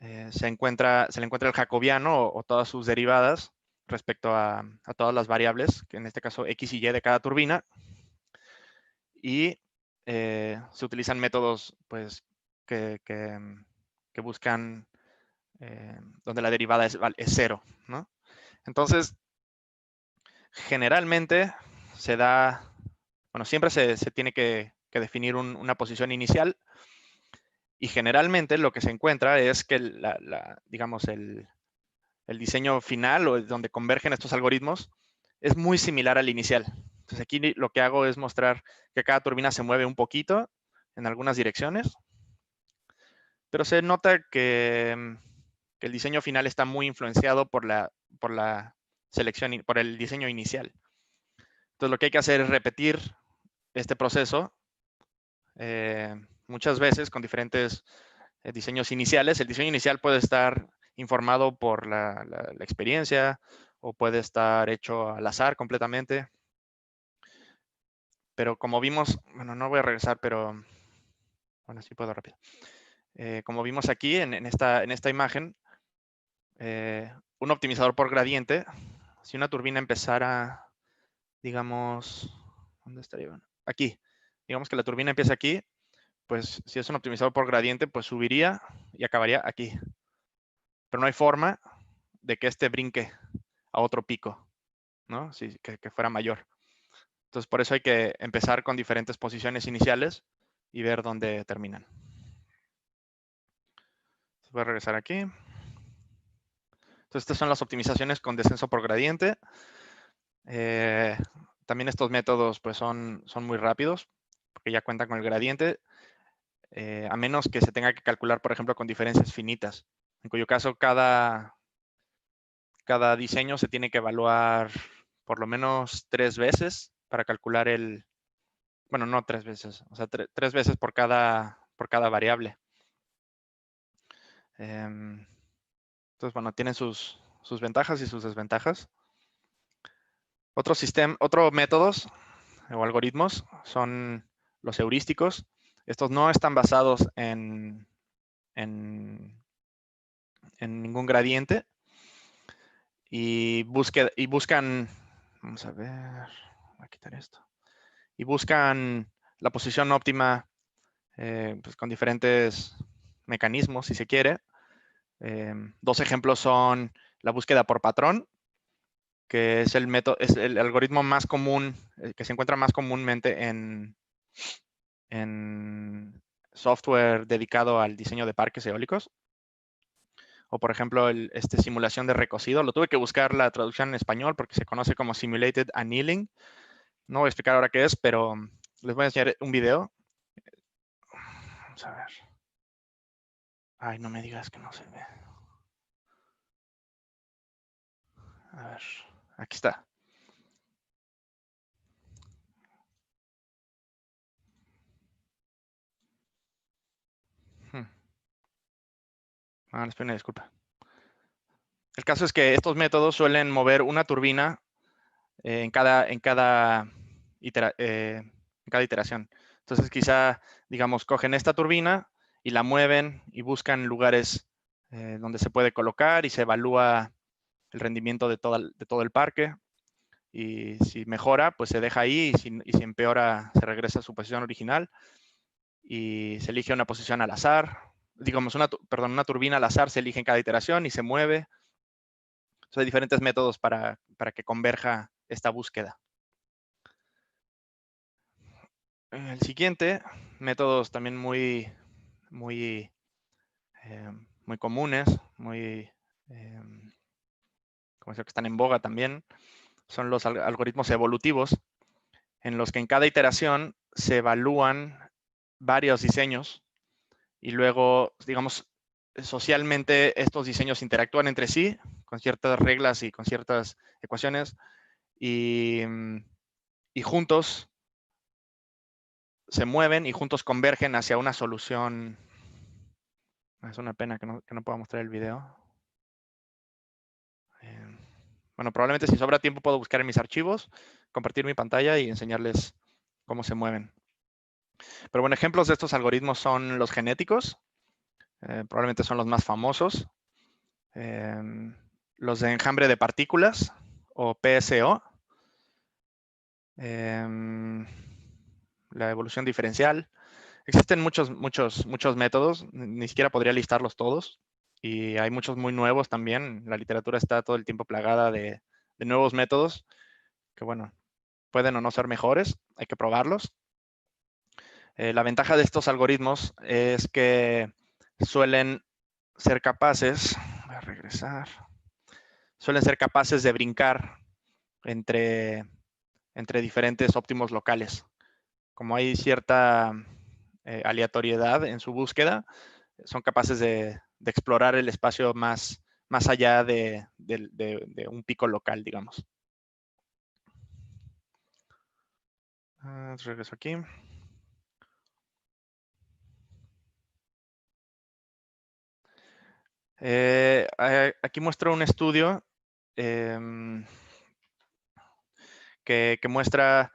se le encuentra el jacobiano o todas sus derivadas respecto a todas las variables, que en este caso X y Y de cada turbina, y se utilizan métodos pues, que buscan donde la derivada es cero, ¿no? Entonces, generalmente se da, bueno, siempre se tiene que definir una posición inicial, y generalmente lo que se encuentra es que digamos, el diseño final o donde convergen estos algoritmos es muy similar al inicial. Entonces aquí lo que hago es mostrar que cada turbina se mueve un poquito en algunas direcciones, pero se nota que el diseño final está muy influenciado por la selección, por el diseño inicial. Entonces lo que hay que hacer es repetir este proceso muchas veces con diferentes diseños iniciales. El diseño inicial puede estar informado por la experiencia o puede estar hecho al azar completamente. Pero como vimos, bueno, no voy a regresar, pero bueno, sí puedo rápido. Como vimos aquí en esta imagen, un optimizador por gradiente, si una turbina empezara, digamos, ¿dónde estaría? Aquí. Digamos que la turbina empieza aquí, pues si es un optimizador por gradiente, pues subiría y acabaría aquí. Pero no hay forma de que este brinque a otro pico, ¿no? Sí, que fuera mayor. Entonces, por eso hay que empezar con diferentes posiciones iniciales y ver dónde terminan. Entonces, voy a regresar aquí. Entonces, estas son las optimizaciones con descenso por gradiente. También estos métodos pues, son muy rápidos, porque ya cuentan con el gradiente, a menos que se tenga que calcular, por ejemplo, con diferencias finitas, en cuyo caso cada diseño se tiene que evaluar por lo menos 3 veces para calcular bueno, no 3 veces, o sea, 3 veces por cada variable. Entonces, bueno, tienen sus ventajas y sus desventajas. Otros métodos o algoritmos son los heurísticos. Estos no están basados en ningún gradiente y buscan, vamos a ver, voy a quitar esto, y buscan la posición óptima pues con diferentes mecanismos, si se quiere. 2 ejemplos son la búsqueda por patrón, que es el algoritmo más común, que se encuentra más comúnmente en software dedicado al diseño de parques eólicos. O, por ejemplo, simulación de recocido. Lo tuve que buscar la traducción en español porque se conoce como Simulated Annealing. No voy a explicar ahora qué es, pero les voy a enseñar un video. Vamos a ver. Ay, no me digas que no se ve. A ver, aquí está. Les pido una disculpa. El caso es que estos métodos suelen mover una turbina en cada iteración. Entonces, quizá, digamos, cogen esta turbina y la mueven y buscan lugares donde se puede colocar y se evalúa el rendimiento de todo el parque. Y si mejora, pues se deja ahí, y si empeora, se regresa a su posición original y se elige una posición al azar. Digamos, una turbina al azar se elige en cada iteración y se mueve. Entonces, hay diferentes métodos para que converja esta búsqueda. El siguiente, métodos también muy comunes, como decía, que están en boga también, son los algoritmos evolutivos, en los que en cada iteración se evalúan varios diseños y luego, digamos, socialmente estos diseños interactúan entre sí con ciertas reglas y con ciertas ecuaciones y juntos se mueven y juntos convergen hacia una solución. Es una pena que no pueda mostrar el video. Bueno, probablemente si sobra tiempo puedo buscar en mis archivos, compartir mi pantalla y enseñarles cómo se mueven. Pero bueno, ejemplos de estos algoritmos son los genéticos. Probablemente son los más famosos. Los de enjambre de partículas o PSO. La evolución diferencial. Existen muchos métodos, ni siquiera podría listarlos todos. Y hay muchos muy nuevos también. La literatura está todo el tiempo plagada de nuevos métodos que, bueno, pueden o no ser mejores, hay que probarlos. La ventaja de estos algoritmos es que suelen ser capaces, voy a regresar, suelen ser capaces de brincar entre diferentes óptimos locales. Como hay cierta aleatoriedad en su búsqueda, son capaces de explorar el espacio más allá de un pico local, digamos. Regreso aquí. Aquí muestro un estudio que muestra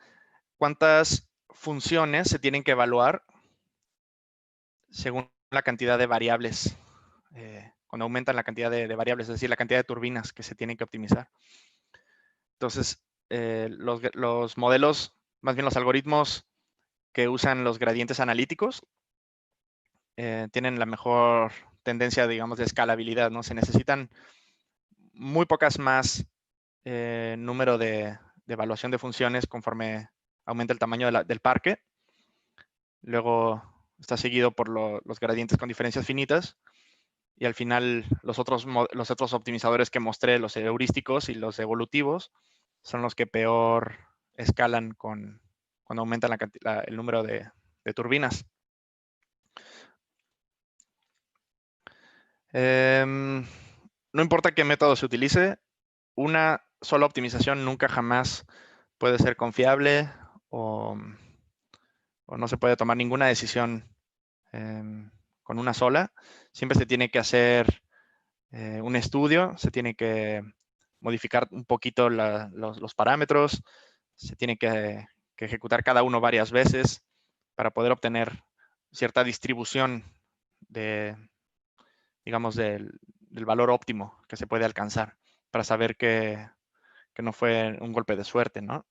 cuántas funciones se tienen que evaluar según la cantidad de variables, cuando aumentan la cantidad de variables, es decir, la cantidad de turbinas que se tienen que optimizar. Entonces, los modelos, más bien los algoritmos que usan los gradientes analíticos, tienen la mejor tendencia, digamos, de escalabilidad, ¿no? Se necesitan muy pocas más número de evaluación de funciones conforme aumenta el tamaño del parque. Luego está seguido por los gradientes con diferencias finitas. Y al final los otros optimizadores que mostré, los heurísticos y los evolutivos, son los que peor escalan cuando aumentan el número de turbinas. No importa qué método se utilice, una sola optimización nunca jamás puede ser confiable o no se puede tomar ninguna decisión con una sola. Siempre se tiene que hacer un estudio, se tiene que modificar un poquito los parámetros, se tiene que ejecutar cada uno varias veces para poder obtener cierta distribución digamos, del valor óptimo que se puede alcanzar para saber que no fue un golpe de suerte, ¿no?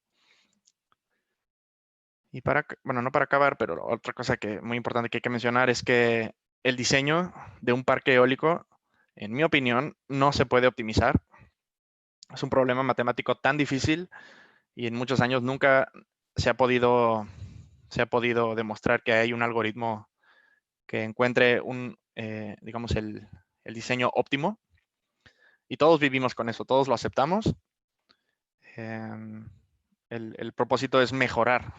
Y bueno, no para acabar, pero otra cosa muy importante que hay que mencionar es que el diseño de un parque eólico, en mi opinión, no se puede optimizar. Es un problema matemático tan difícil y en muchos años nunca se ha podido demostrar que hay un algoritmo que encuentre digamos, el diseño óptimo. Y todos vivimos con eso, todos lo aceptamos. El propósito es mejorar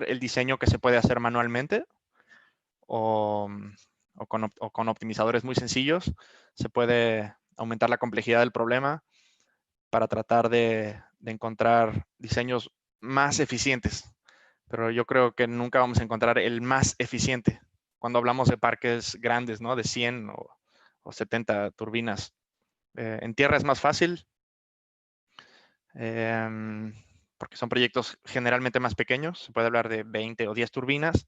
el diseño que se puede hacer manualmente o con optimizadores muy sencillos. Se puede aumentar la complejidad del problema para tratar de encontrar diseños más eficientes. Pero yo creo que nunca vamos a encontrar el más eficiente cuando hablamos de parques grandes, ¿no? De 100 o 70 turbinas. En tierra es más fácil, porque son proyectos generalmente más pequeños. Se puede hablar de 20 o 10 turbinas.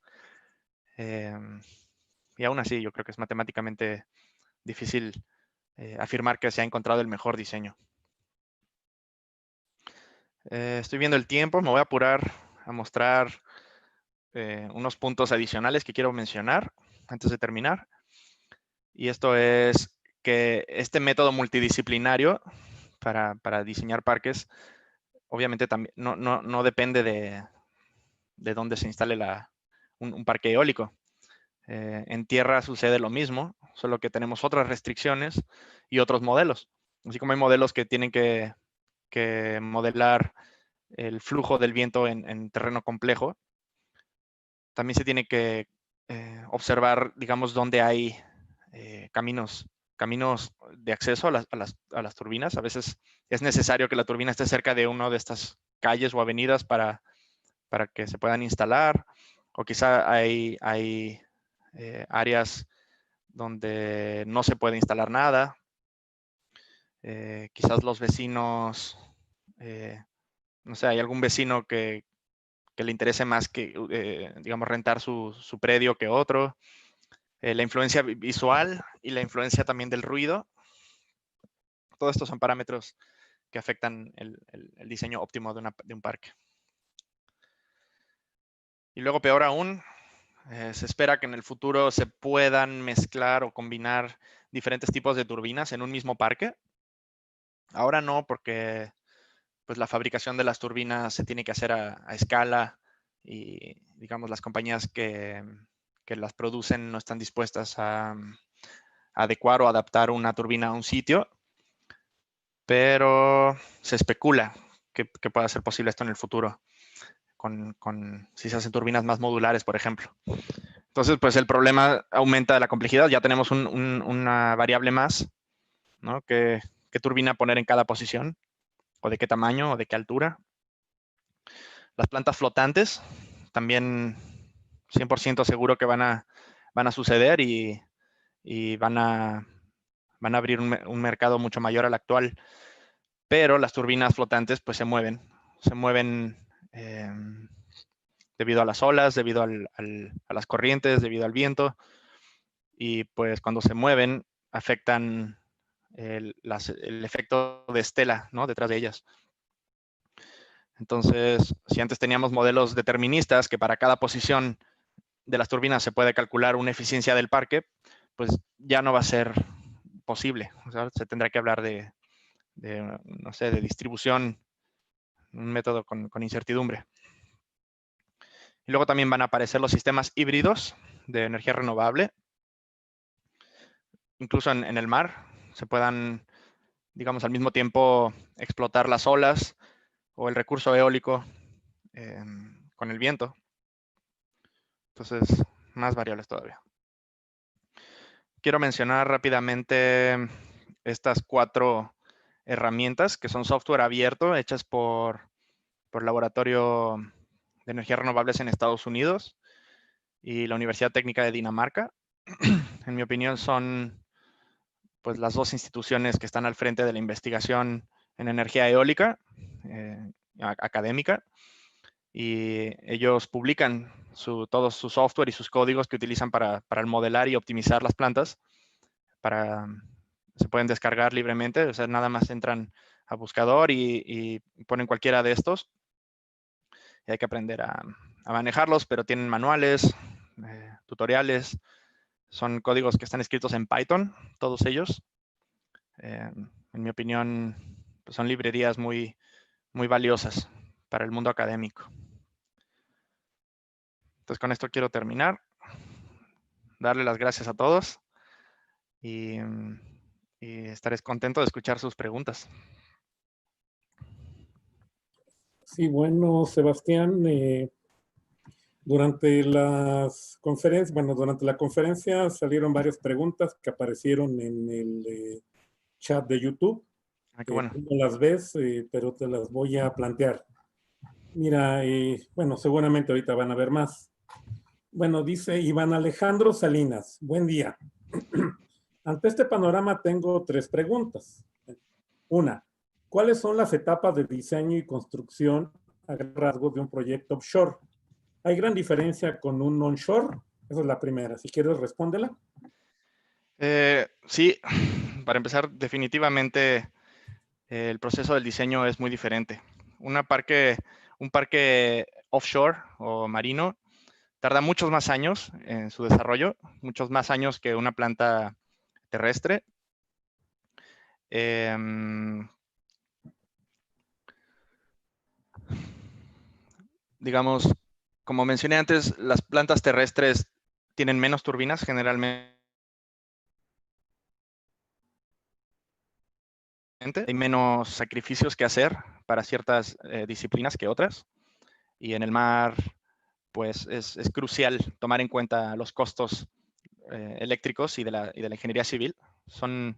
Y aún así, yo creo que es matemáticamente difícil afirmar que se ha encontrado el mejor diseño. Estoy viendo el tiempo, me voy a apurar a mostrar unos puntos adicionales que quiero mencionar antes de terminar. Y esto es que este método multidisciplinario para diseñar parques, obviamente también no depende de dónde se instale un parque eólico. En tierra sucede lo mismo, solo que tenemos otras restricciones y otros modelos. Así como hay modelos que tienen que modelar el flujo del viento en terreno complejo. También se tiene que observar, digamos, dónde hay caminos de acceso a las turbinas. A veces es necesario que la turbina esté cerca de una de estas calles o avenidas para que se puedan instalar, o quizá hay áreas donde no se puede instalar nada. Quizás los vecinos, no sé, hay algún vecino que le interese más que, digamos, rentar su predio que otro. La influencia visual y la influencia también del ruido. Todos estos son parámetros que afectan el diseño óptimo de un parque. Y luego, peor aún, se espera que en el futuro se puedan mezclar o combinar diferentes tipos de turbinas en un mismo parque. Ahora no, porque pues, la fabricación de las turbinas se tiene que hacer a escala y, digamos, las compañías que las producen no están dispuestas a adecuar o adaptar una turbina a un sitio, pero se especula que pueda ser posible esto en el futuro, si se hacen turbinas más modulares, por ejemplo. Entonces, pues el problema aumenta de la complejidad. Ya tenemos una variable más, ¿no? ¿Qué turbina poner en cada posición? ¿O de qué tamaño? ¿O de qué altura? Las plantas flotantes, también 100% seguro que van a suceder y van a abrir un mercado mucho mayor al actual. Pero las turbinas flotantes, pues se mueven debido a las olas, debido a las corrientes, debido al viento. Y pues cuando se mueven, afectan el efecto de estela, ¿no? Detrás de ellas. Entonces, si antes teníamos modelos deterministas que para cada posición de las turbinas se puede calcular una eficiencia del parque, pues ya no va a ser posible. O sea, se tendrá que hablar de no sé, de distribución, un método con incertidumbre. Y luego también van a aparecer los sistemas híbridos de energía renovable. Incluso en el mar se puedan, digamos, al mismo tiempo explotar las olas o el recurso eólico con el viento. Entonces, más variables todavía. Quiero mencionar rápidamente estas 4 herramientas que son software abierto hechas por Laboratorio de Energías Renovables en Estados Unidos y la Universidad Técnica de Dinamarca. En mi opinión, son pues, las 2 instituciones que están al frente de la investigación en energía eólica académica, y ellos publican todo su software y sus códigos que utilizan para modelar y optimizar las plantas. Se pueden descargar libremente, o sea, nada más entran a buscador y ponen cualquiera de estos. Y hay que aprender a manejarlos, pero tienen manuales, tutoriales. Son códigos que están escritos en Python, todos ellos. En mi opinión, pues son librerías muy, muy valiosas para el mundo académico. Entonces, con esto quiero terminar. Darle las gracias a todos y estaré contento de escuchar sus preguntas. Sí, bueno, Sebastián, durante las conferencias, durante la conferencia salieron varias preguntas que aparecieron en el chat de YouTube. Qué bueno. Tú no las ves, pero te las voy a plantear. Mira, seguramente ahorita van a ver más. Bueno, dice Iván Alejandro Salinas, buen día. Ante este panorama tengo 3 preguntas. Una, ¿cuáles son las etapas de diseño y construcción a rasgos de un proyecto offshore? ¿Hay gran diferencia con un onshore? Esa es la primera. Si quieres, respóndela. Sí, para empezar, definitivamente el proceso del diseño es muy diferente. Un parque offshore o marino tarda muchos más años en su desarrollo, muchos más años que una planta terrestre. Digamos, como mencioné antes, las plantas terrestres tienen menos turbinas generalmente hay menos sacrificios que hacer para ciertas disciplinas que otras. Y en el mar, pues es crucial tomar en cuenta los costos eléctricos y de la ingeniería civil. Son,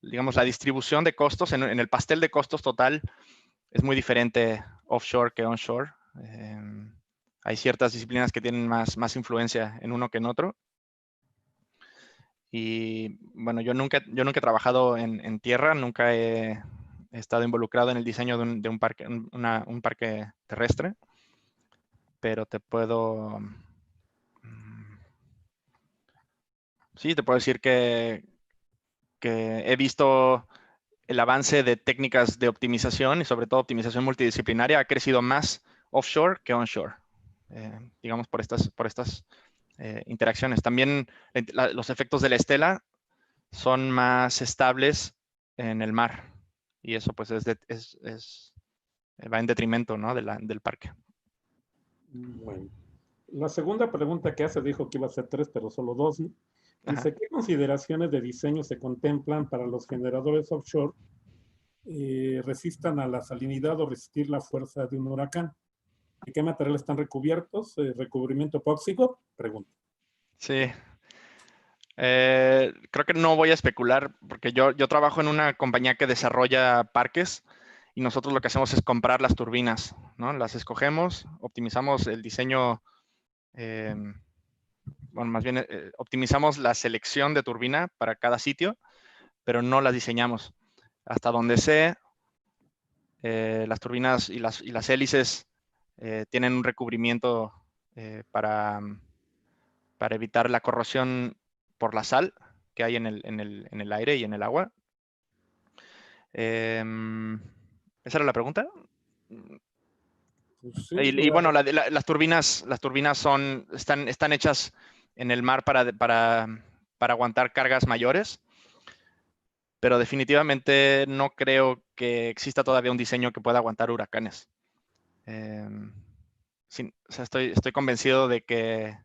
digamos, la distribución de costos en el pastel de costos total es muy diferente offshore que onshore. Hay ciertas disciplinas que tienen más influencia en uno que en otro. Y bueno, yo nunca he trabajado en tierra, nunca he estado involucrado en el diseño de un parque, un parque terrestre, pero te puedo, sí, te puedo decir que he visto el avance de técnicas de optimización y sobre todo optimización multidisciplinaria ha crecido más offshore que onshore, digamos por estas interacciones. También los efectos de la estela son más estables en el mar y eso pues va en detrimento, ¿no? del parque. Bueno, la segunda pregunta que hace dijo que iba a ser 3, pero solo 2, ¿no? Ajá. Dice, ¿qué consideraciones de diseño se contemplan para los generadores offshore resistan a la salinidad o resistir la fuerza de un huracán? ¿De qué material están recubiertos? ¿Recubrimiento epóxico? Pregunta. Sí. Creo que no voy a especular porque yo trabajo en una compañía que desarrolla parques y nosotros lo que hacemos es comprar las turbinas, ¿no? Las escogemos, optimizamos el diseño, bueno, más bien optimizamos la selección de turbina para cada sitio, pero no las diseñamos. Hasta donde sé, las turbinas y las hélices tienen un recubrimiento para evitar la corrosión por la sal que hay en el aire y en el agua. ¿Esa era la pregunta? Pues sí, Y bueno, las turbinas están hechas en el mar para aguantar cargas mayores, pero definitivamente no creo que exista todavía un diseño que pueda aguantar huracanes. Sí, o sea, estoy convencido de que,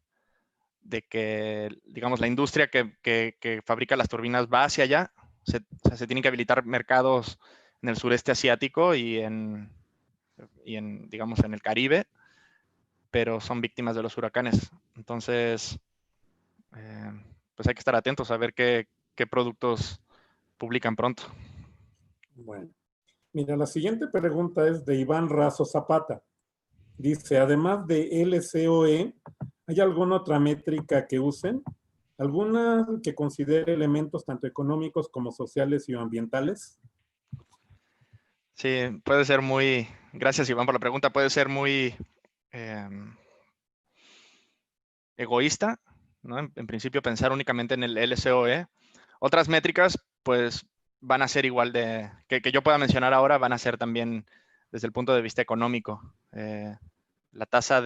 digamos, la industria que fabrica las turbinas va hacia allá. O sea, se tienen que habilitar mercados en el sureste asiático digamos, en el Caribe, pero son víctimas de los huracanes. Entonces, pues hay que estar atentos a ver qué productos publican pronto. bueno. Mira, la siguiente pregunta es de Iván Razo Zapata. Dice, además de LCOE, ¿hay alguna otra métrica que usen? ¿Alguna que considere elementos tanto económicos como sociales y ambientales? Sí, puede ser muy, gracias Iván por la pregunta, puede ser muy egoísta, ¿no? En principio pensar únicamente en el LCOE. Otras métricas, pues van a ser igual que yo pueda mencionar ahora, van a ser también desde el punto de vista económico. La tasa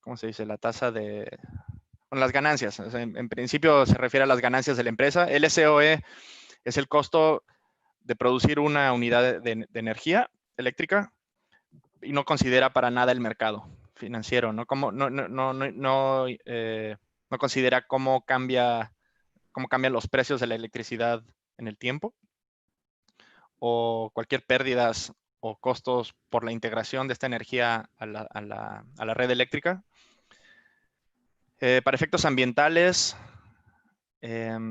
¿cómo se dice? La tasa bueno, las ganancias. O sea, en principio se refiere a las ganancias de la empresa. LCOE es el costo de producir una unidad de energía eléctrica y no considera para nada el mercado financiero, ¿no? No considera cómo cambian los precios de la electricidad en el tiempo o cualquier pérdidas o costos por la integración de esta energía a la red eléctrica. Para efectos ambientales, se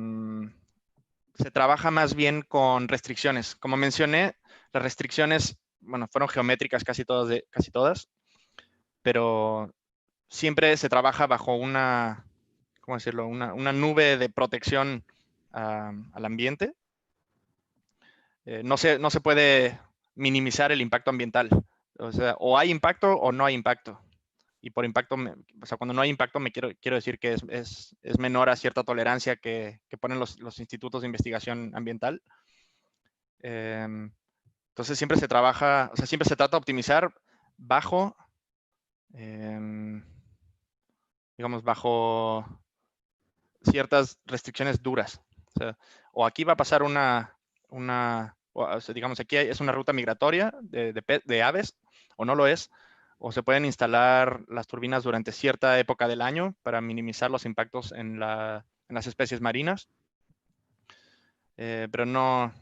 trabaja más bien con restricciones. Como mencioné, las restricciones, bueno, fueron geométricas casi todas, pero siempre se trabaja bajo ¿cómo decirlo? Una nube de protección al ambiente. No se puede minimizar el impacto ambiental. O sea, o hay impacto o no hay impacto. Y por impacto, o sea, cuando no hay impacto, quiero decir que es menor a cierta tolerancia que ponen los institutos de investigación ambiental. Entonces siempre se trabaja, o sea, siempre se trata de optimizar bajo, digamos, bajo ciertas restricciones duras. O sea, o aquí va a pasar o sea, digamos, aquí es una ruta migratoria de aves, o no lo es, o se pueden instalar las turbinas durante cierta época del año para minimizar los impactos en las especies marinas. pero no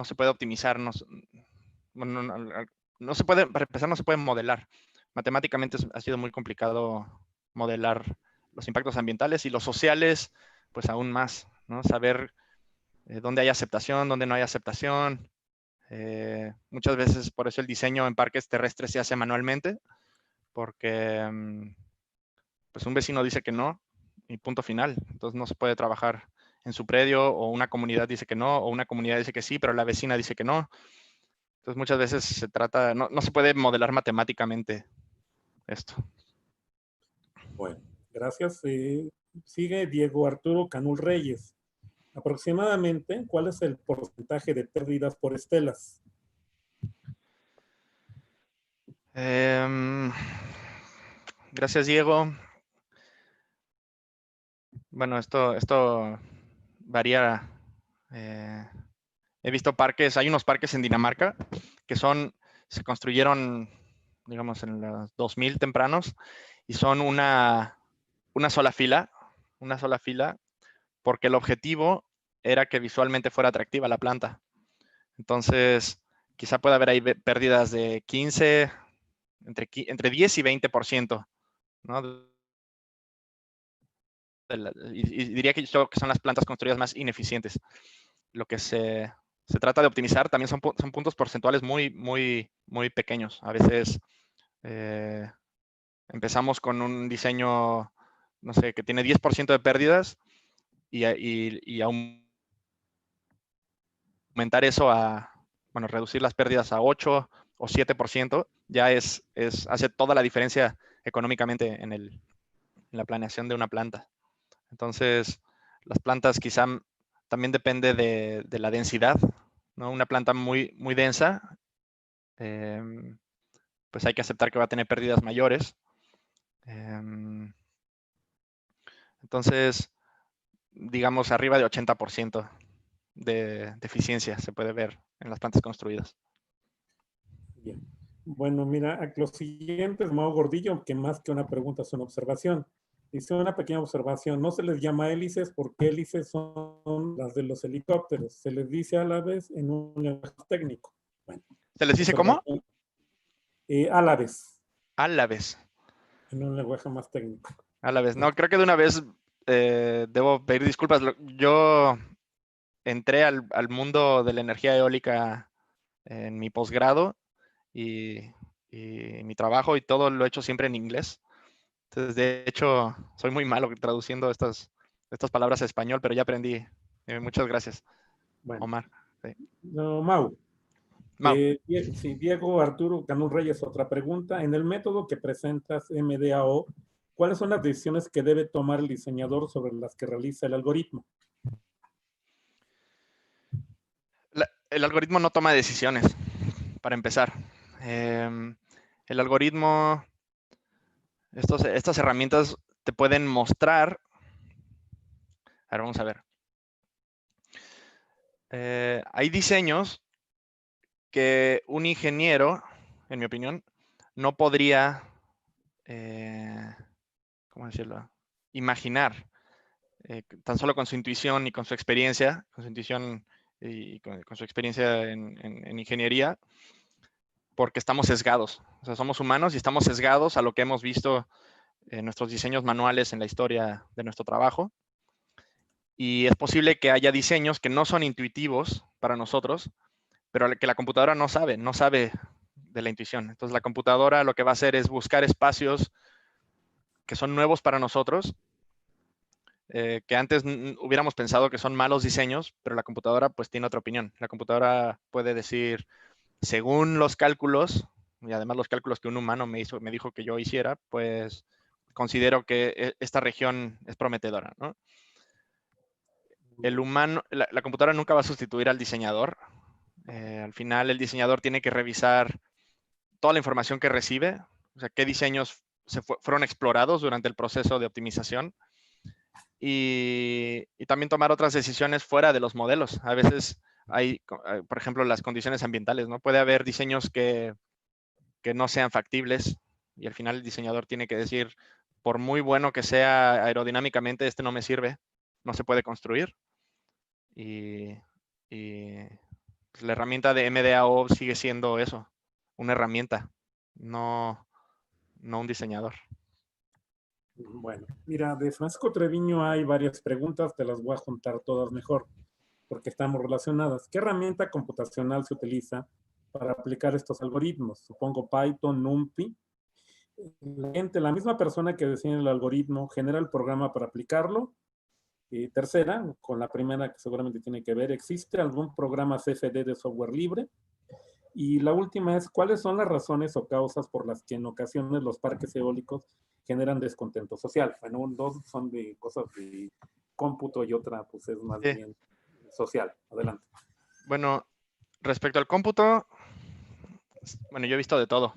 se puede optimizar, no se puede, para empezar, no se puede modelar. Matemáticamente ha sido muy complicado modelar los impactos ambientales y los sociales, pues aún más, ¿no? Saber dónde hay aceptación, dónde no hay aceptación. Muchas veces por eso el diseño en parques terrestres se hace manualmente, porque pues un vecino dice que no y punto final. Entonces no se puede trabajar en su predio, o una comunidad dice que no, o una comunidad dice que sí, pero la vecina dice que no. Entonces muchas veces se trata, no se puede modelar matemáticamente esto. Bueno, gracias. Sigue Diego Arturo Canul Reyes. Aproximadamente, ¿cuál es el porcentaje de pérdidas por estelas? Gracias, Diego. Bueno, esto varía. He visto parques, hay unos parques en Dinamarca que se construyeron, digamos, en los 2000 tempranos, y son una sola fila, porque el objetivo era que visualmente fuera atractiva la planta. Entonces, quizá pueda haber ahí pérdidas de 15, entre 10 y 20%, ¿no? Y diría que son las plantas construidas más ineficientes. Lo que se trata de optimizar también son puntos porcentuales muy pequeños. A veces empezamos con un diseño, no sé, que tiene 10% de pérdidas, y aumentar eso reducir las pérdidas a 8 o 7%, ya hace toda la diferencia económicamente en la planeación de una planta. Entonces, las plantas quizá también depende de la densidad, ¿no? Una planta muy densa, pues hay que aceptar que va a tener pérdidas mayores. Entonces, digamos, arriba de 80% de eficiencia se puede ver en las plantas construidas. Bien. Bueno, mira, a los siguientes, Mau Gordillo, que más que una pregunta es una observación. Dice una pequeña observación, no se les llama hélices porque hélices son las de los helicópteros. Se les dice alaves en un lenguaje técnico. Bueno, ¿Se les dice cómo? Alaves. Alaves. En un lenguaje más técnico. Alaves. No, creo que de una vez debo pedir disculpas. Yo entré al mundo de la energía eólica en mi posgrado, y mi trabajo y todo lo he hecho siempre en inglés. Entonces, de hecho, soy muy malo traduciendo estas palabras a español, pero ya aprendí. Muchas gracias, Bueno, Omar. Sí. no, Mau. Mau. Sí, Diego Arturo Canul Reyes, otra pregunta. En el método que presentas, MDAO, ¿cuáles son las decisiones que debe tomar el diseñador sobre las que realiza el algoritmo? El algoritmo no toma decisiones, para empezar. El algoritmo, estas herramientas te pueden mostrar. A ver, vamos a ver. Hay diseños que un ingeniero, en mi opinión, no podría, ¿cómo decirlo?, imaginar, tan solo con su intuición y con su experiencia, con su intuición y con su experiencia en ingeniería, porque estamos sesgados. O sea, somos humanos y estamos sesgados a lo que hemos visto en nuestros diseños manuales en la historia de nuestro trabajo. Y es posible que haya diseños que no son intuitivos para nosotros, pero que la computadora no sabe de la intuición. Entonces la computadora lo que va a hacer es buscar espacios que son nuevos para nosotros, que antes hubiéramos pensado que son malos diseños, pero la computadora pues tiene otra opinión. La computadora puede decir, según los cálculos, y además los cálculos que un humano me dijo que yo hiciera, pues considero que esta región es prometedora, ¿no? El humano, la computadora nunca va a sustituir al diseñador. Al final el diseñador tiene que revisar toda la información que recibe, o sea, qué diseños fueron explorados durante el proceso de optimización, y también tomar otras decisiones fuera de los modelos. A veces hay, por ejemplo, las condiciones ambientales, ¿no? Puede haber diseños que no sean factibles, y al final el diseñador tiene que decir, por muy bueno que sea aerodinámicamente, este no me sirve, no se puede construir. y pues, la herramienta de MDAO sigue siendo eso, una herramienta, no un diseñador. Bueno, mira, de Francisco Treviño hay varias preguntas, te las voy a juntar todas mejor, porque estamos relacionadas. ¿Qué herramienta computacional se utiliza para aplicar estos algoritmos? Supongo Python, NumPy. La misma persona que diseña el algoritmo genera el programa para aplicarlo. Y tercera, con la primera que seguramente tiene que ver, ¿existe algún programa CFD de software libre? Y la última es, ¿cuáles son las razones o causas por las que en ocasiones los parques eólicos generan descontento social? Bueno, dos son de cosas de cómputo y otra pues es más Sí. bien social. Adelante. Bueno, respecto al cómputo, bueno, yo he visto de todo.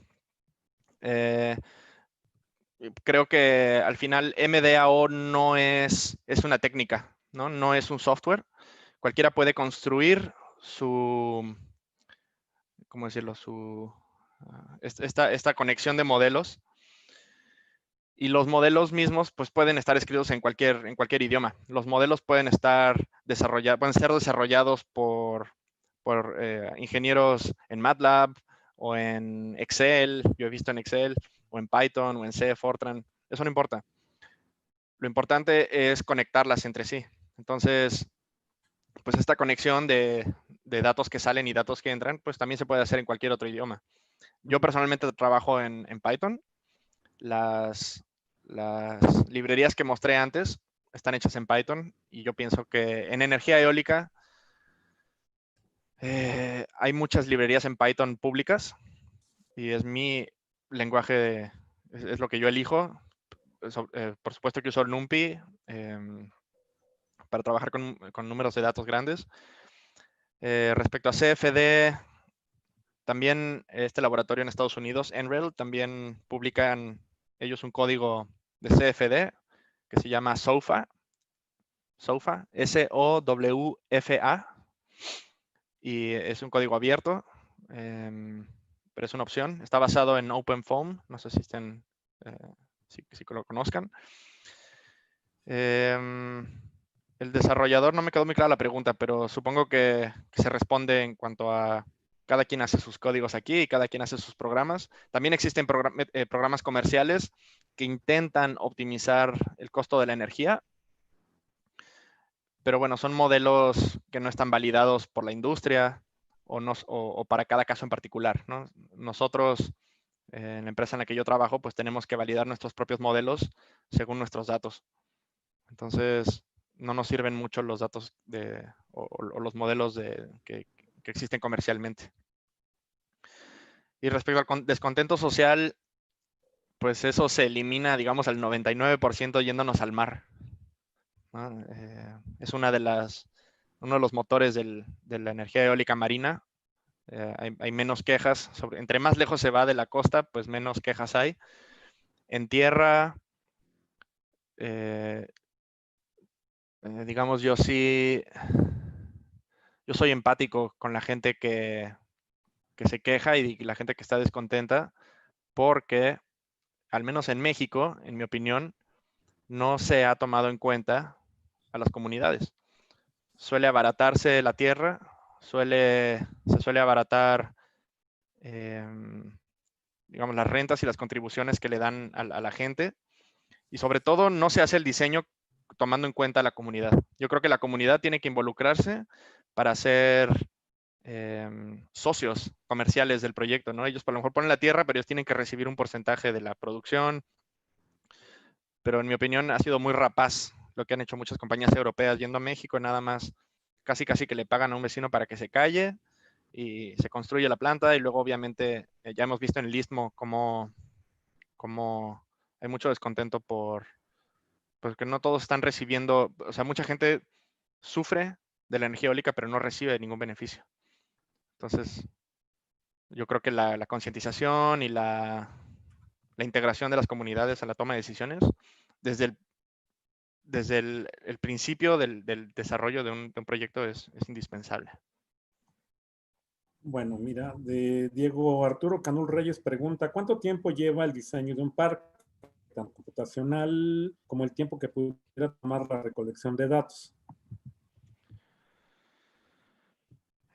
Creo que al final MDAO no es una técnica, ¿no? No es un software. Cualquiera puede construir su, ¿cómo decirlo? Esta conexión de modelos. Y los modelos mismos pues, pueden estar escritos en cualquier idioma. Los modelos pueden ser desarrollados por ingenieros en MATLAB o en Excel. Yo he visto en Excel, o en Python, o en C, Fortran. Eso no importa. Lo importante es conectarlas entre sí. Entonces, pues esta conexión de datos que salen y datos que entran, pues también se puede hacer en cualquier otro idioma. Yo personalmente trabajo en Python. Las librerías que mostré antes están hechas en Python y yo pienso que en energía eólica hay muchas librerías en Python públicas y es mi lenguaje, es lo que yo elijo. Por supuesto que uso el NumPy para trabajar con números de datos grandes. Respecto a CFD, también este laboratorio en Estados Unidos, NREL, también publican ellos un código de CFD que se llama SOFA, SOWFA, y es un código abierto, pero es una opción. Está basado en OpenFOAM, no sé si si lo conozcan. El desarrollador, no me quedó muy clara la pregunta, pero supongo que se responde en cuanto a cada quien hace sus códigos aquí y cada quien hace sus programas. También existen programas comerciales que intentan optimizar el costo de la energía, pero bueno, son modelos que no están validados por la industria o para cada caso en particular, ¿no? Nosotros, en la empresa en la que yo trabajo, pues tenemos que validar nuestros propios modelos según nuestros datos. Entonces, no nos sirven mucho los datos o los modelos que existen comercialmente. Y respecto al descontento social, pues eso se elimina, digamos, al 99% yéndonos al mar, ¿no? Es uno de los motores de la energía eólica marina. Hay menos quejas. Entre más lejos se va de la costa, pues menos quejas hay. En tierra, digamos, yo soy empático con la gente que se queja y la gente que está descontenta, porque, al menos en México, en mi opinión, no se ha tomado en cuenta a las comunidades. Suele abaratarse la tierra, se suele abaratar, digamos, las rentas y las contribuciones que le dan a la gente, y sobre todo no se hace el diseño tomando en cuenta a la comunidad. Yo creo que la comunidad tiene que involucrarse para ser socios comerciales del proyecto, ¿no? Ellos a lo mejor ponen la tierra, pero ellos tienen que recibir un porcentaje de la producción. Pero en mi opinión ha sido muy rapaz lo que han hecho muchas compañías europeas yendo a México, nada más casi que le pagan a un vecino para que se calle y se construye la planta, y luego obviamente ya hemos visto en el Istmo cómo hay mucho descontento porque no todos están recibiendo, o sea, mucha gente sufre de la energía eólica pero no recibe ningún beneficio. Entonces, yo creo que la concientización y la integración de las comunidades a la toma de decisiones desde el principio del desarrollo de un proyecto es indispensable. Bueno, mira, de Diego Arturo Canul Reyes pregunta, ¿cuánto tiempo lleva el diseño de un parque, tanto computacional como el tiempo que pudiera tomar la recolección de datos?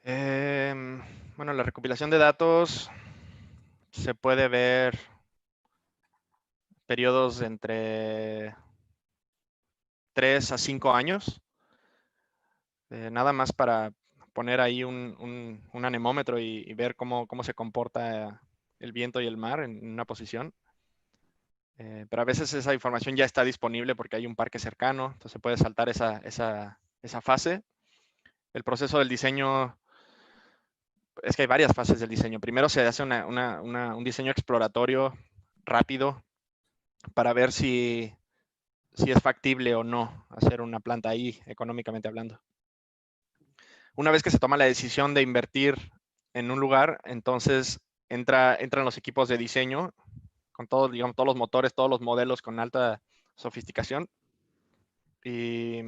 Bueno, la recopilación de datos se puede ver periodos entre 3 a 5 años, nada más para poner ahí un anemómetro y ver cómo se comporta el viento y el mar en una posición. Pero a veces esa información ya está disponible porque hay un parque cercano, entonces se puede saltar esa fase. El proceso del diseño, es que hay varias fases del diseño. Primero se hace un diseño exploratorio rápido para ver si es factible o no hacer una planta ahí, económicamente hablando. Una vez que se toma la decisión de invertir en un lugar, entonces entran los equipos de diseño con todos, digamos, todos los motores, todos los modelos con alta sofisticación. Y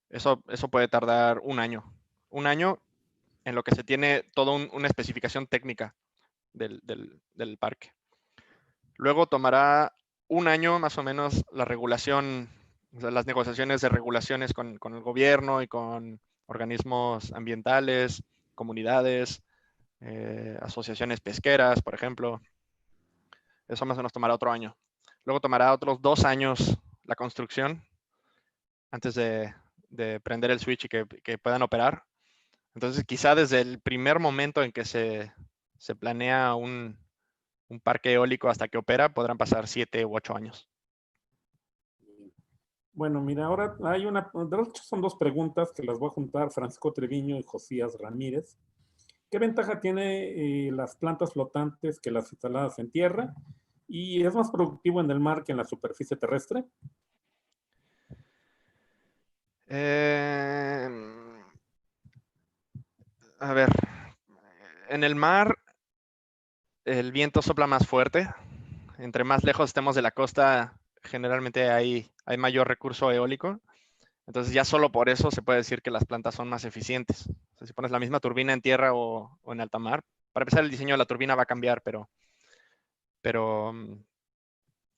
eso puede tardar un año. Un año en lo que se tiene toda una especificación técnica del parque. Luego tomará un año más o menos la regulación, o sea, las negociaciones de regulaciones con el gobierno y con organismos ambientales, comunidades, asociaciones pesqueras, por ejemplo. Eso más o menos tomará otro año. Luego tomará otros 2 años la construcción antes de prender el switch y que puedan operar. Entonces, quizá desde el primer momento en que se planea un parque eólico hasta que opera, podrán pasar 7 u 8 años. Bueno, mira, ahora hay de hecho son dos preguntas que las voy a juntar Francisco Treviño y Josías Ramírez. ¿Qué ventaja tiene las plantas flotantes que las instaladas en tierra? ¿Y es más productivo en el mar que en la superficie terrestre? A ver, en el mar el viento sopla más fuerte. Entre más lejos estemos de la costa, generalmente hay mayor recurso eólico. Entonces ya solo por eso se puede decir que las plantas son más eficientes. O sea, si pones la misma turbina en tierra o en alta mar, para empezar el diseño de la turbina va a cambiar, pero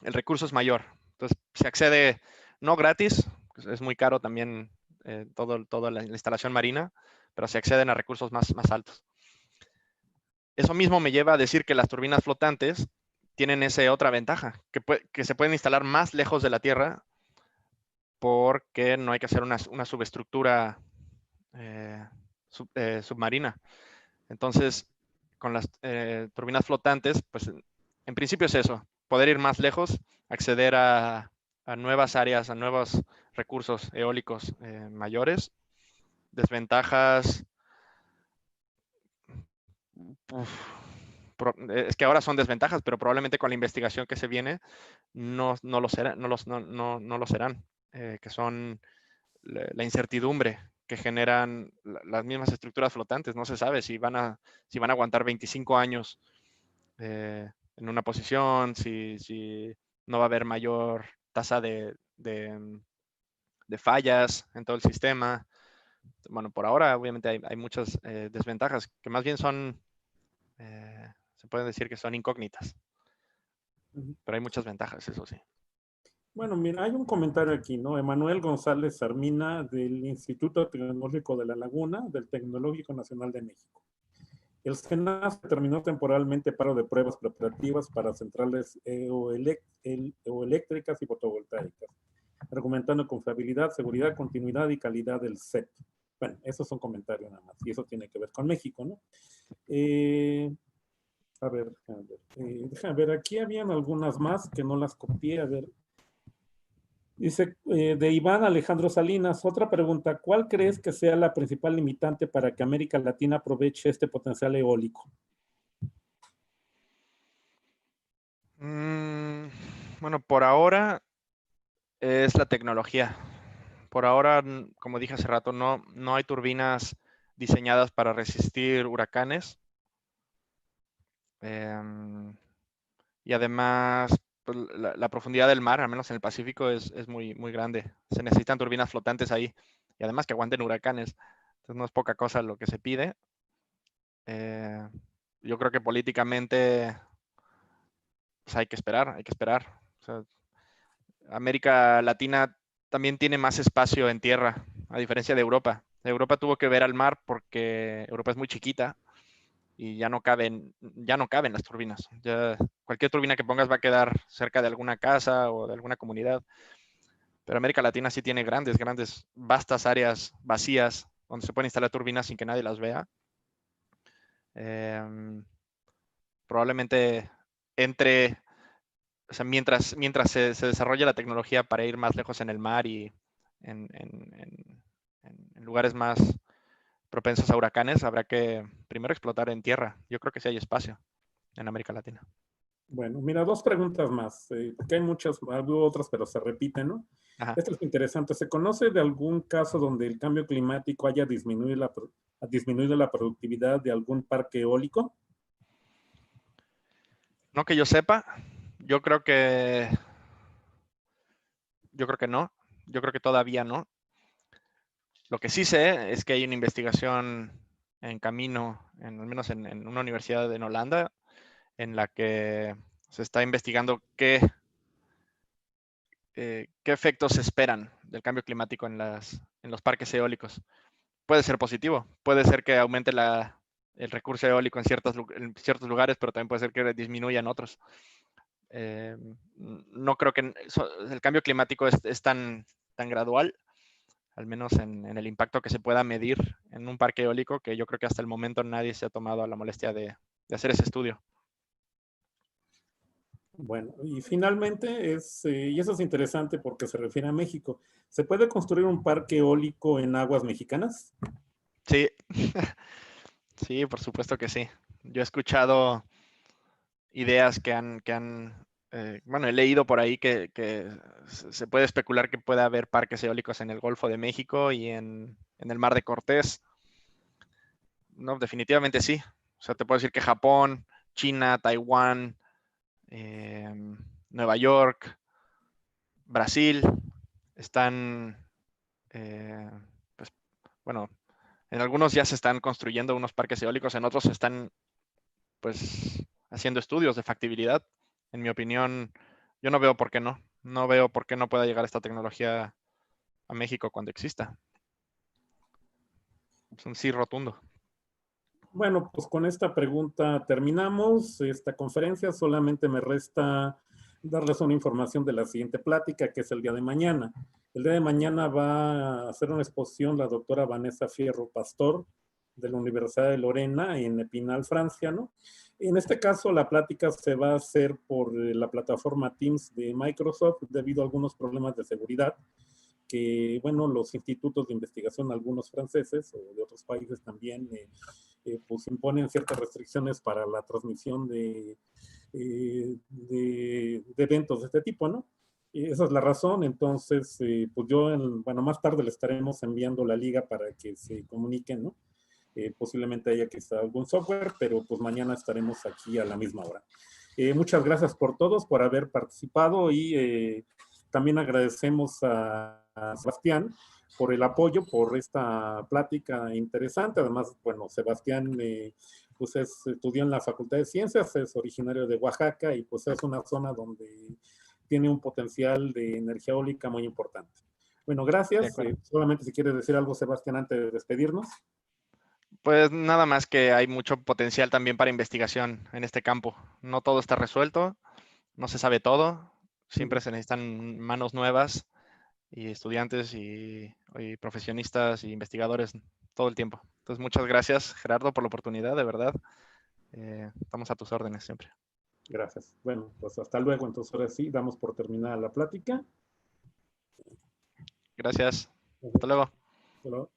el recurso es mayor. Entonces se accede no gratis, pues es muy caro también toda la instalación marina, pero se acceden a recursos más altos. Eso mismo me lleva a decir que las turbinas flotantes tienen esa otra ventaja, que se pueden instalar más lejos de la Tierra porque no hay que hacer una subestructura submarina. Entonces, con las turbinas flotantes, pues en principio es eso, poder ir más lejos, acceder a nuevas áreas, a nuevos recursos eólicos mayores. Desventajas, es que ahora son desventajas, pero probablemente con la investigación que se viene no lo serán, no lo serán, que son la incertidumbre que generan las mismas estructuras flotantes. No se sabe si van a aguantar 25 años en una posición, si no va a haber mayor tasa de fallas en todo el sistema. Bueno, por ahora obviamente hay muchas desventajas que más bien son, se puede decir que son incógnitas, pero hay muchas ventajas, eso sí. Bueno, mira, hay un comentario aquí, ¿no? Emanuel González Sarmina del Instituto Tecnológico de La Laguna, del Tecnológico Nacional de México. El SENAS terminó temporalmente paro de pruebas preparativas para centrales eléctricas y fotovoltaicas, argumentando confiabilidad, seguridad, continuidad y calidad del set. Bueno, eso es un comentario nada más, y eso tiene que ver con México, ¿no? Déjame ver, aquí habían algunas más que no las copié, a ver. Dice, de Iván Alejandro Salinas, otra pregunta, ¿cuál crees que sea la principal limitante para que América Latina aproveche este potencial eólico? Bueno, por ahora es la tecnología. Por ahora, como dije hace rato, no hay turbinas diseñadas para resistir huracanes. Y además, pues, la profundidad del mar, al menos en el Pacífico, es muy grande. Se necesitan turbinas flotantes ahí. Y además que aguanten huracanes. Entonces no es poca cosa lo que se pide. Yo creo que políticamente pues hay que esperar, hay que esperar. O sea, América Latina también tiene más espacio en tierra, a diferencia de Europa. Europa tuvo que ver al mar porque Europa es muy chiquita y ya no caben las turbinas. Ya cualquier turbina que pongas va a quedar cerca de alguna casa o de alguna comunidad. Pero América Latina sí tiene vastas áreas vacías donde se pueden instalar turbinas sin que nadie las vea. Probablemente o sea, mientras se desarrolla la tecnología para ir más lejos en el mar y en lugares más propensos a huracanes, habrá que primero explotar en tierra. Yo creo que sí hay espacio en América Latina. Bueno, mira, dos preguntas más, porque hay muchas, hubo otras, pero se repiten, ¿no? Ajá. Esta es interesante. ¿Se conoce de algún caso donde el cambio climático haya disminuido la productividad de algún parque eólico? No que yo sepa, yo creo que no, yo creo que todavía no. Lo que sí sé es que hay una investigación en camino, al menos en una universidad en Holanda, en la que se está investigando qué efectos se esperan del cambio climático en los parques eólicos. Puede ser positivo, puede ser que aumente el recurso eólico en ciertos lugares, pero también puede ser que disminuya en otros. No creo que el cambio climático es tan gradual, al menos en el impacto que se pueda medir en un parque eólico, que yo creo que hasta el momento nadie se ha tomado la molestia de hacer ese estudio. Bueno, y finalmente y eso es interesante porque se refiere a México, ¿se puede construir un parque eólico en aguas mexicanas? Sí, sí, por supuesto que sí. Yo he escuchado ideas bueno, he leído por ahí que se puede especular que puede haber parques eólicos en el Golfo de México y en el Mar de Cortés. No, definitivamente sí. O sea, te puedo decir que Japón, China, Taiwán, Nueva York, Brasil están, pues, bueno, en algunos ya se están construyendo unos parques eólicos, en otros se están, pues, haciendo estudios de factibilidad. En mi opinión, yo no veo por qué no. No veo por qué no pueda llegar esta tecnología a México cuando exista. Es un sí rotundo. Bueno, pues con esta pregunta terminamos esta conferencia. Solamente me resta darles una información de la siguiente plática, que es el día de mañana. El día de mañana va a hacer una exposición la doctora Vanessa Fierro Pastor de la Universidad de Lorena en Epinal, Francia, ¿no? En este caso, la plática se va a hacer por la plataforma Teams de Microsoft debido a algunos problemas de seguridad que, bueno, los institutos de investigación, algunos franceses o de otros países también, pues imponen ciertas restricciones para la transmisión de eventos de este tipo, ¿no? Esa es la razón. Entonces, pues yo, bueno, más tarde le estaremos enviando la liga para que se comuniquen, ¿no? Posiblemente haya que instalar algún software, pero pues mañana estaremos aquí a la misma hora. Muchas gracias por todos, por haber participado y también agradecemos a Sebastián por el apoyo, por esta plática interesante. Además, bueno, Sebastián pues estudió en la Facultad de Ciencias, es originario de Oaxaca y pues es una zona donde tiene un potencial de energía eólica muy importante. Bueno, gracias. Solamente si quieres decir algo, Sebastián, antes de despedirnos. Pues nada más que hay mucho potencial también para investigación en este campo. No todo está resuelto, no se sabe todo, siempre se necesitan manos nuevas y estudiantes y profesionistas y investigadores todo el tiempo. Entonces, muchas gracias, Gerardo, por la oportunidad, de verdad. Estamos a tus órdenes siempre. Gracias. Bueno, pues hasta luego. Entonces, ahora sí, damos por terminada la plática. Gracias. Hasta luego. Hasta luego.